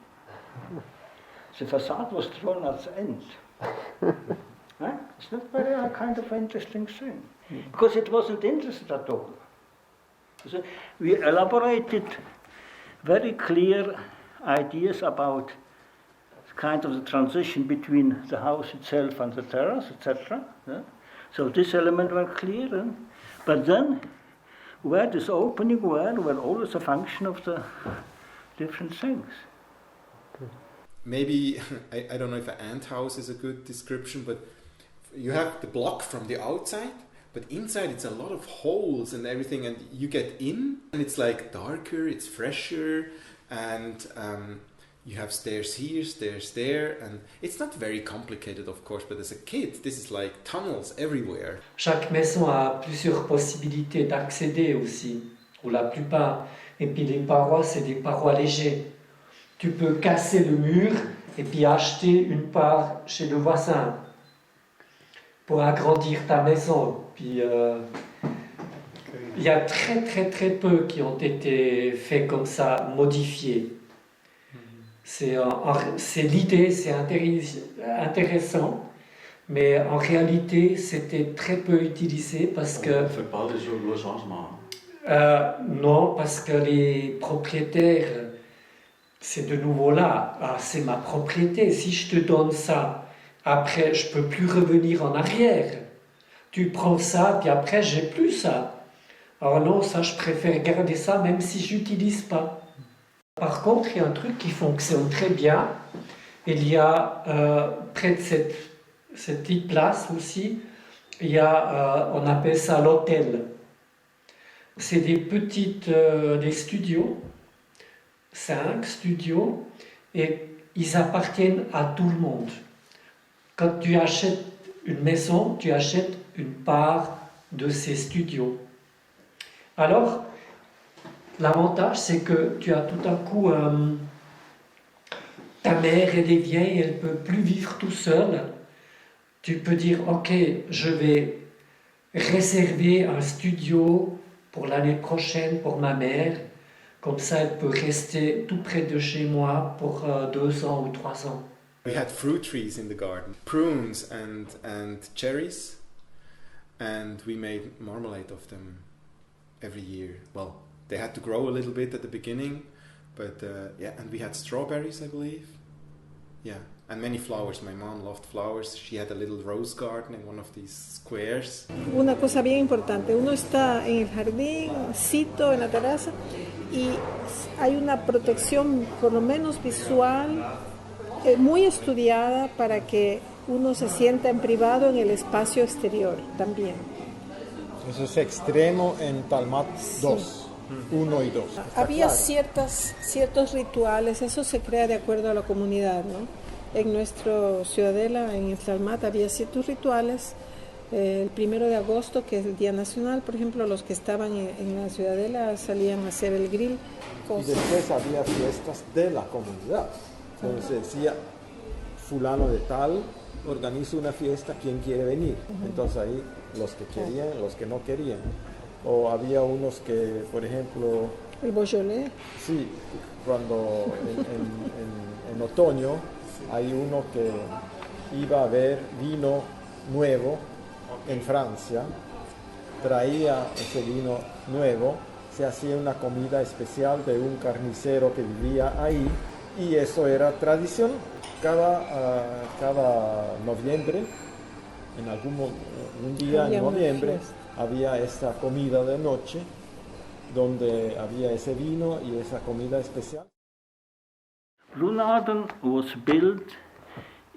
The facade was drawn at the end. It's not very a kind of interesting thing, because it wasn't interested at all. So we elaborated very clear ideas about kind of the transition between the house itself and the terrace, etc. So this element were clear, but then where this opening were always a function of the different things. Maybe, I don't know if an ant house is a good description, but you have the block from the outside, but inside it's a lot of holes and everything, and you get in and it's darker, it's fresher, and you have stairs here, stairs there, and it's not very complicated, of course, but as a kid, this is like tunnels everywhere. Chaque maison a plusieurs possibilités d'accéder aussi, ou la plupart. Et puis les parois, c'est des parois légères. Tu peux casser le mur et puis acheter une part chez le voisin pour agrandir ta maison. Puis il y a très très très peu qui ont été faits comme ça, modifiés. C'est l'idée, c'est intéressant, mais en réalité c'était très peu utilisé parce que... On ne fait pas des gros changements. Non, parce que les propriétaires, c'est de nouveau là, c'est ma propriété, si je te donne ça, après je peux plus revenir en arrière. Tu prends ça, puis après j'ai plus ça. Alors non, ça je préfère garder ça même si j'utilise pas. Par contre, il y a un truc qui fonctionne très bien. Il y a près de cette petite place aussi, il y a, on appelle ça l'hôtel. C'est des petites des studios, 5 studios, et ils appartiennent à tout le monde. Quand tu achètes une maison, tu achètes une part de ces studios. Alors, l'avantage, c'est que tu as tout à coup ta mère, elle est vieille, elle ne peut plus vivre tout seule. Tu peux dire, ok, je vais réserver un studio pour l'année prochaine pour ma mère. Comme ça, elle peut rester tout près de chez moi pour 2 ans ou 3 ans. We had fruit trees in the garden, prunes and cherries, and we made marmalade of them every year. Well, they had to grow a little bit at the beginning, But yeah, and we had strawberries, I believe. Yeah, and many flowers. My mom loved flowers. She had a little rose garden in one of these squares. Una cosa bien importante, uno está en el jardín, cito en la terraza, y hay una protección, por lo menos visual, muy estudiada para que uno se sienta en privado en el espacio exterior también. Eso es extremo en Talmat 2. 1 y 2. Había ciertos rituales, eso se crea de acuerdo a la comunidad, ¿no? En nuestra ciudadela, en el Talmat, había ciertos rituales. El 1 de agosto, que es el Día Nacional, por ejemplo, los que estaban en la ciudadela salían a hacer el grill. Y después había fiestas de la comunidad. Entonces decía, fulano de tal organiza una fiesta, ¿quién quiere venir? Entonces ahí los que querían, los que no querían. O había unos que, por ejemplo... El Beaujolais. Sí, cuando en otoño hay uno que iba a ver vino nuevo en Francia, traía ese vino nuevo, se hacía una comida especial de un carnicero que vivía ahí y eso era tradición. Cada noviembre, un día en noviembre, había esta comida de noche donde había ese vino y esa comida especial. Brunarden was built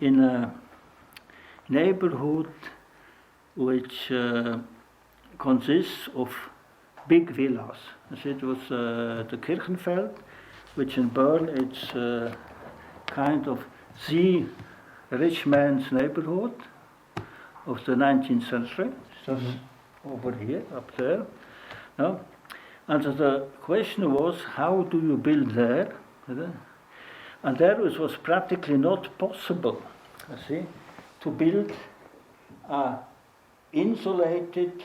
in a neighborhood which consists of big villas. It was the Kirchenfeld, which in Bern it's kind of the rich man's neighborhood of the 19th century. Just over here, up there. No? And so the question was, how do you build there? And there it was practically not possible, to build a insulated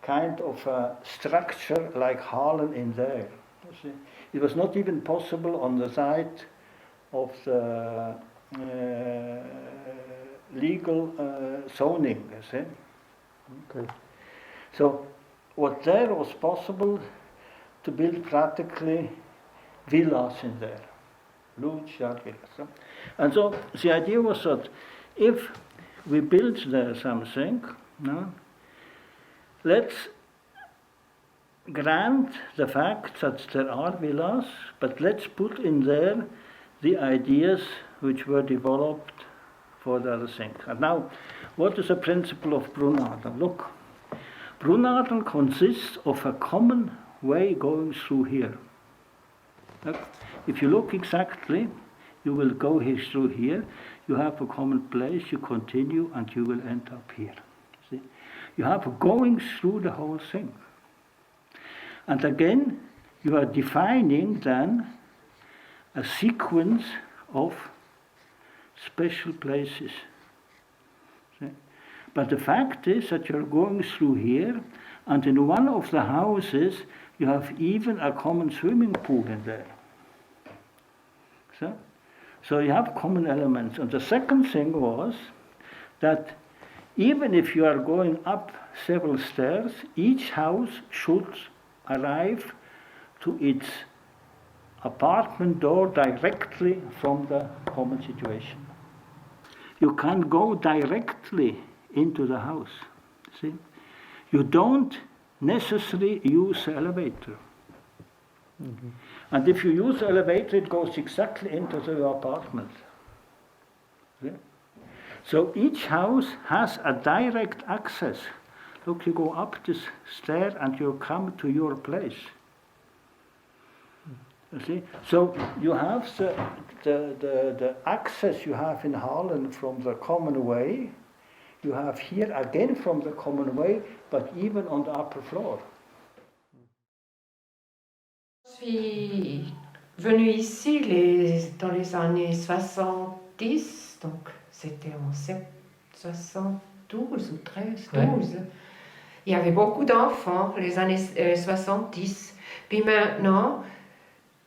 kind of a structure like Harlem in there. It was not even possible on the side of the legal zoning. Okay. So what there was possible to build practically villas in there, huge villas. And so the idea was that if we build there something, let's grant the fact that there are villas, but let's put in there the ideas which were developed for the other thing. And now, what is the principle of Brunarden? Look, Brunarden consists of a common way going through here. Look, if you look exactly, you will go here through here, you have a common place, you continue, and you will end up here. See? You have going through the whole thing. And again, you are defining then a sequence of special places. See? But the fact is that you're going through here, and in one of the houses, you have even a common swimming pool in there. So you have common elements. And the second thing was that even if you are going up several stairs, each house should arrive to its apartment door directly from the common situation. You can't go directly into the house. See? You don't necessarily use the elevator. Mm-hmm. And if you use the elevator, it goes exactly into the apartment. See? So each house has a direct access. Look, you go up this stair and you come to your place. You see? So you have the access you have in Harlem from the common way. You have here again from the common way, but even on the upper floor. Je suis venue ici dans les années 70, donc c'était en 72 ou 13, 12. Ouais. Il y avait beaucoup d'enfants, les années 70. Puis maintenant,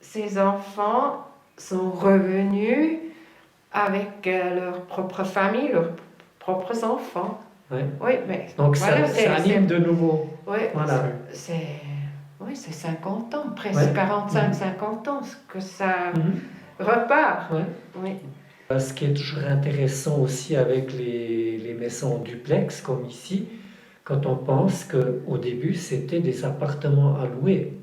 ces enfants sont revenus avec leur propre famille, leurs propres enfants. Ouais. Oui, mais donc voilà, ça anime de nouveau. Oui, voilà. C'est... Oui. Oui, c'est 50 ans, presque Ouais. 45-50 ans que ça repart. Ouais. Oui. Ce qui est toujours intéressant aussi avec les maisons en duplex, comme ici, quand on pense qu'au début, c'était des appartements à louer.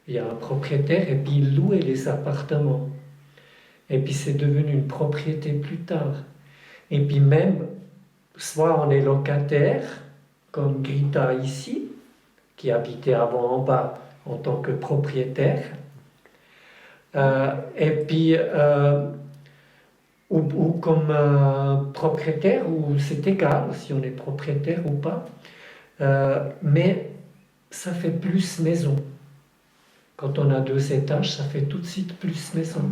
Il y a un propriétaire et puis il louait les appartements. Et puis c'est devenu une propriété plus tard. Et puis même, soit on est locataire, comme Grita ici, qui habitait avant en bas en tant que propriétaire, et puis ou comme propriétaire, ou c'est égal si on est propriétaire ou pas, mais ça fait plus maison. Quand on a 2 étages, ça fait tout de suite plus maison.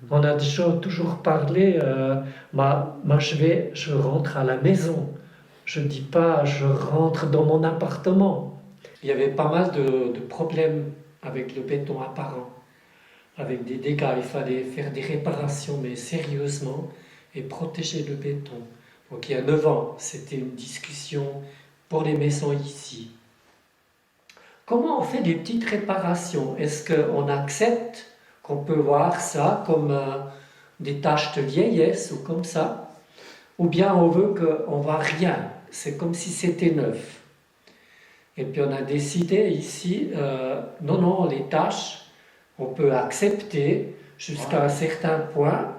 On a déjà toujours parlé, moi je rentre à la maison. Je ne dis pas je rentre dans mon appartement. Il y avait pas mal de problèmes avec le béton apparent, avec des dégâts. Il fallait faire des réparations, mais sérieusement, et protéger le béton. Donc il y a 9 ans, c'était une discussion pour les maisons ici. Comment on fait des petites réparations? Est-ce qu'on accepte qu'on peut voir ça comme des taches de vieillesse ou comme ça? Ou bien on veut qu'on ne voit rien, c'est comme si c'était neuf. Et puis on a décidé ici, non, les taches, on peut accepter jusqu'à un certain point.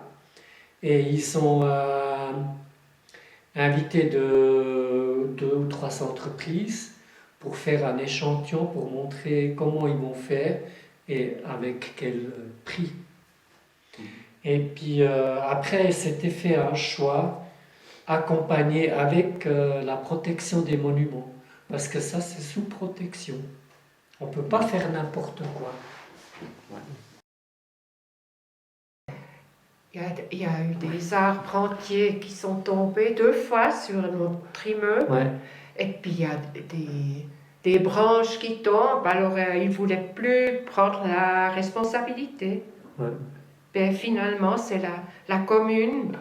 Et ils sont invités de 2 ou 3 entreprises pour faire un échantillon, pour montrer comment ils vont faire et avec quel prix. Et puis après, c'était fait un choix accompagné avec la protection des monuments, parce que ça, c'est sous protection. On ne peut pas faire n'importe quoi. Il y a eu des arbres entiers qui sont tombés 2 fois sur notre immeuble. Ouais. Et puis il y a des branches qui tombent, alors ils ne voulaient plus prendre la responsabilité. Ouais. Ben, finalement, c'est la commune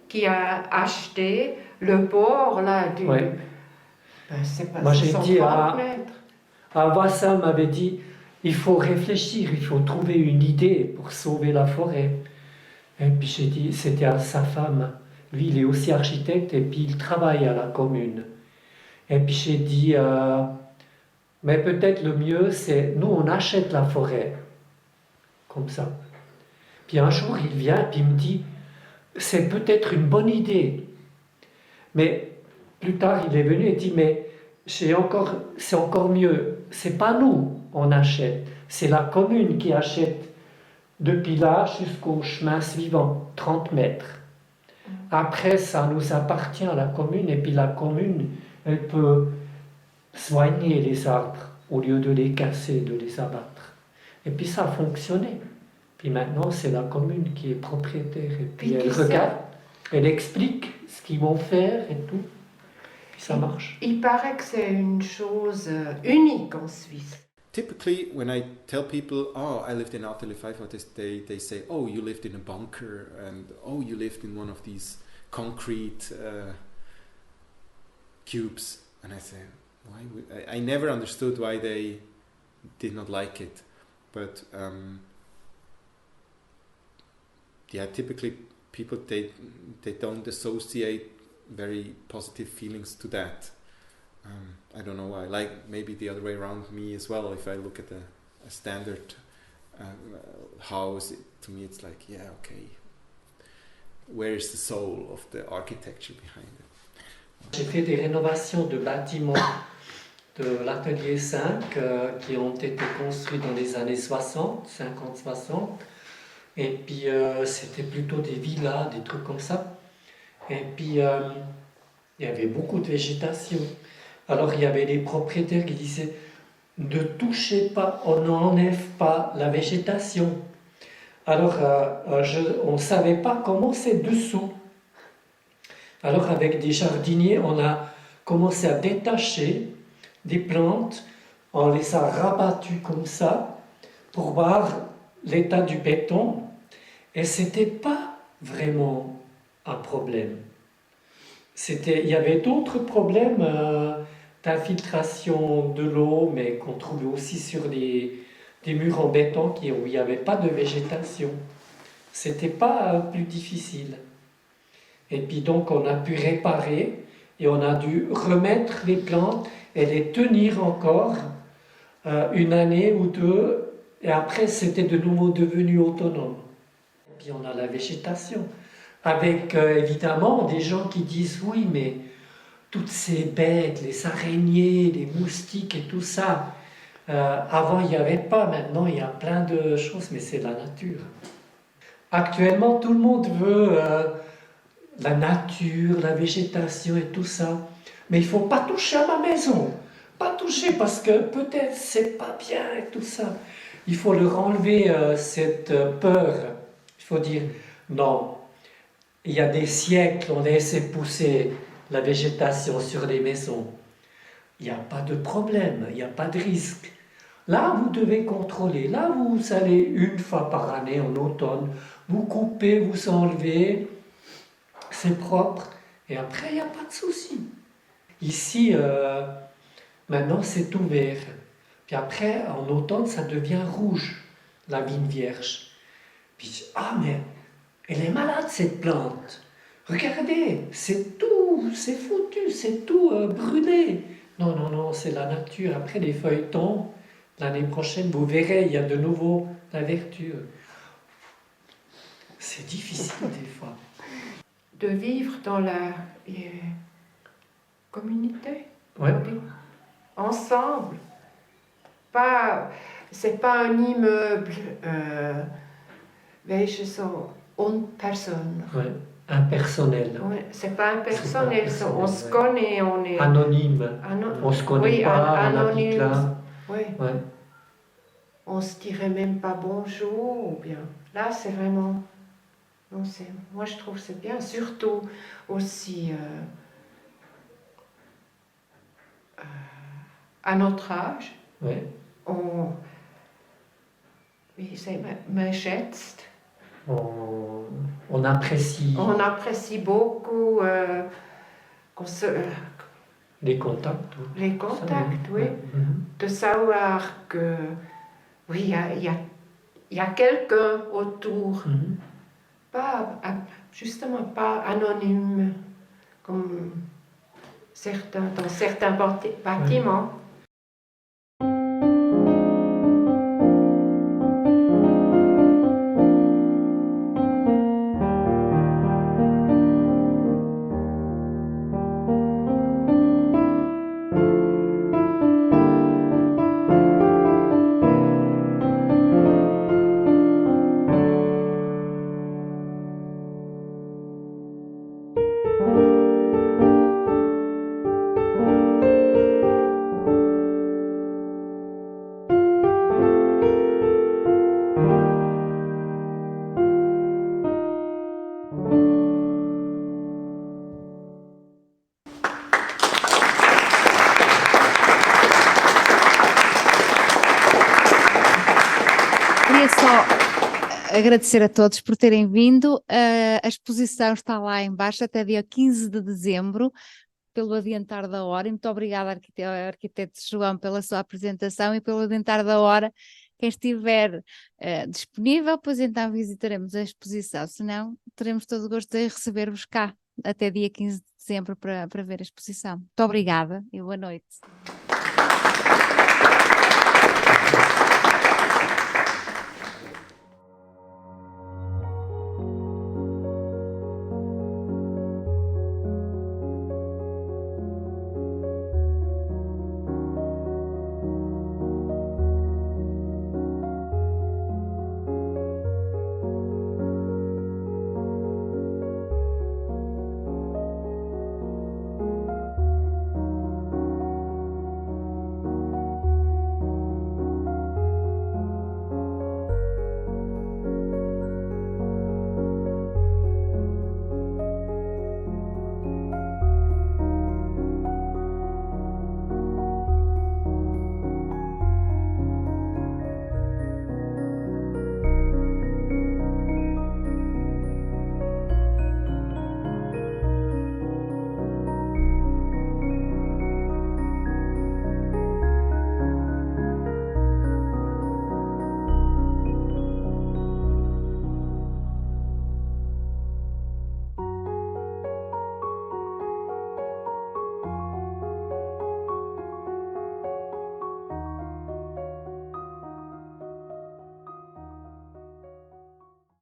qui a acheté le bord là, du... Ouais. Ben, c'est pas Moi, j'ai 130 dit mètres. Wassam m'avait dit, il faut réfléchir, il faut trouver une idée pour sauver la forêt. Et puis j'ai dit, c'était à sa femme. Lui, il est aussi architecte et puis il travaille à la commune. Et puis j'ai dit, mais peut-être le mieux, c'est, nous, on achète la forêt. Comme ça. Puis un jour, il vient et puis il me dit, c'est peut-être une bonne idée. Mais plus tard, il est venu et dit, mais c'est encore mieux. C'est pas nous, on achète. C'est la commune qui achète depuis là jusqu'au chemin suivant, 30 mètres. Après, ça nous appartient à la commune, et puis la commune, elle peut soigner les arbres au lieu de les casser, de les abattre. Et puis ça a fonctionné. Puis maintenant, c'est la commune qui est propriétaire. Et puis elle regarde, elle explique ce qu'ils vont faire et tout. Puis ça marche. Il paraît que c'est une chose unique en Suisse. Typically, when I tell people, oh, I lived in Atelier 5, they say, oh, you lived in a bunker, and oh, you lived in one of these concrete cubes. And I say, why would I never understood why they did not like it. But yeah, typically people, they don't associate very positive feelings to that. I don't know why. Like maybe the other way around me as well. If I look at a standard house, to me it's like, yeah, okay. Where is the soul of the architecture behind it? J'ai fait des rénovations de bâtiments de l'atelier 5 qui ont été construits dans les années 60, 50-60. Et puis c'était plutôt des villas, des trucs comme ça. Et puis il y avait beaucoup de végétation. Alors il y avait les propriétaires qui disaient ne touchez pas, on n'enlève pas la végétation. Alors on ne savait pas comment c'est dessous. Alors avec des jardiniers, on a commencé à détacher des plantes, on les a rabattues comme ça pour voir l'état du béton. Et ce n'était pas vraiment un problème. Il y avait d'autres problèmes. d'infiltration de l'eau, mais qu'on trouvait aussi sur des murs en béton où il n'y avait pas de végétation. C'était pas plus difficile. Et puis donc on a pu réparer et on a dû remettre les plantes et les tenir encore une année ou deux, et après c'était de nouveau devenu autonome. Et puis on a la végétation, avec évidemment des gens qui disent oui, mais toutes ces bêtes, les araignées, les moustiques et tout ça, avant il n'y avait pas, maintenant il y a plein de choses, mais c'est la nature. Actuellement tout le monde veut la nature, la végétation et tout ça, mais il ne faut pas toucher à ma maison. Pas toucher parce que peut-être c'est pas bien et tout ça. Il faut leur enlever cette peur. Il faut dire non. Il y a des siècles, on a essayé de pousser la végétation sur les maisons. Il n'y a pas de problème, il n'y a pas de risque. Là, vous devez contrôler. Là, vous allez une fois par année en automne, vous coupez, vous enlevez, c'est propre. Et après, il n'y a pas de souci. Ici, maintenant, c'est tout vert. Puis après, en automne, ça devient rouge, la vigne vierge. Puis, ah, mais elle est malade, cette plante. Regardez, c'est tout, c'est foutu, c'est tout brûlé. Non, non, non, c'est la nature. Après, les feuilles tombent. L'année prochaine, vous verrez, il y a de nouveau la vertu. C'est difficile des fois. De vivre dans la communauté. Ouais. Ensemble. C'est pas un immeuble. Welche so unpersönlich. Ouais. Impersonnel. Ouais, c'est pas impersonnel, C'est pas on se connaît, on est... Anonyme. On se connaît oui, pas, on habite anonyme. là. Oui. Ouais. On se dirait même pas bonjour ou bien. Là, c'est vraiment... Non, moi, je trouve que c'est bien. Surtout aussi à notre âge. Ouais. Man schätzt. On apprécie. On apprécie beaucoup les contacts. Les contacts, ça, oui. De savoir que, oui, il y a quelqu'un autour. Justement pas anonyme, comme dans certains bâtiments. Queria só agradecer a todos por terem vindo. A exposição está lá em baixo até dia 15 de dezembro, pelo adiantar da hora. E muito obrigada, arquiteto João, pela sua apresentação e pelo adiantar da hora. Quem estiver disponível, pois então visitaremos a exposição. Se não, teremos todo o gosto de receber-vos cá até dia 15 de dezembro para ver a exposição. Muito obrigada e boa noite.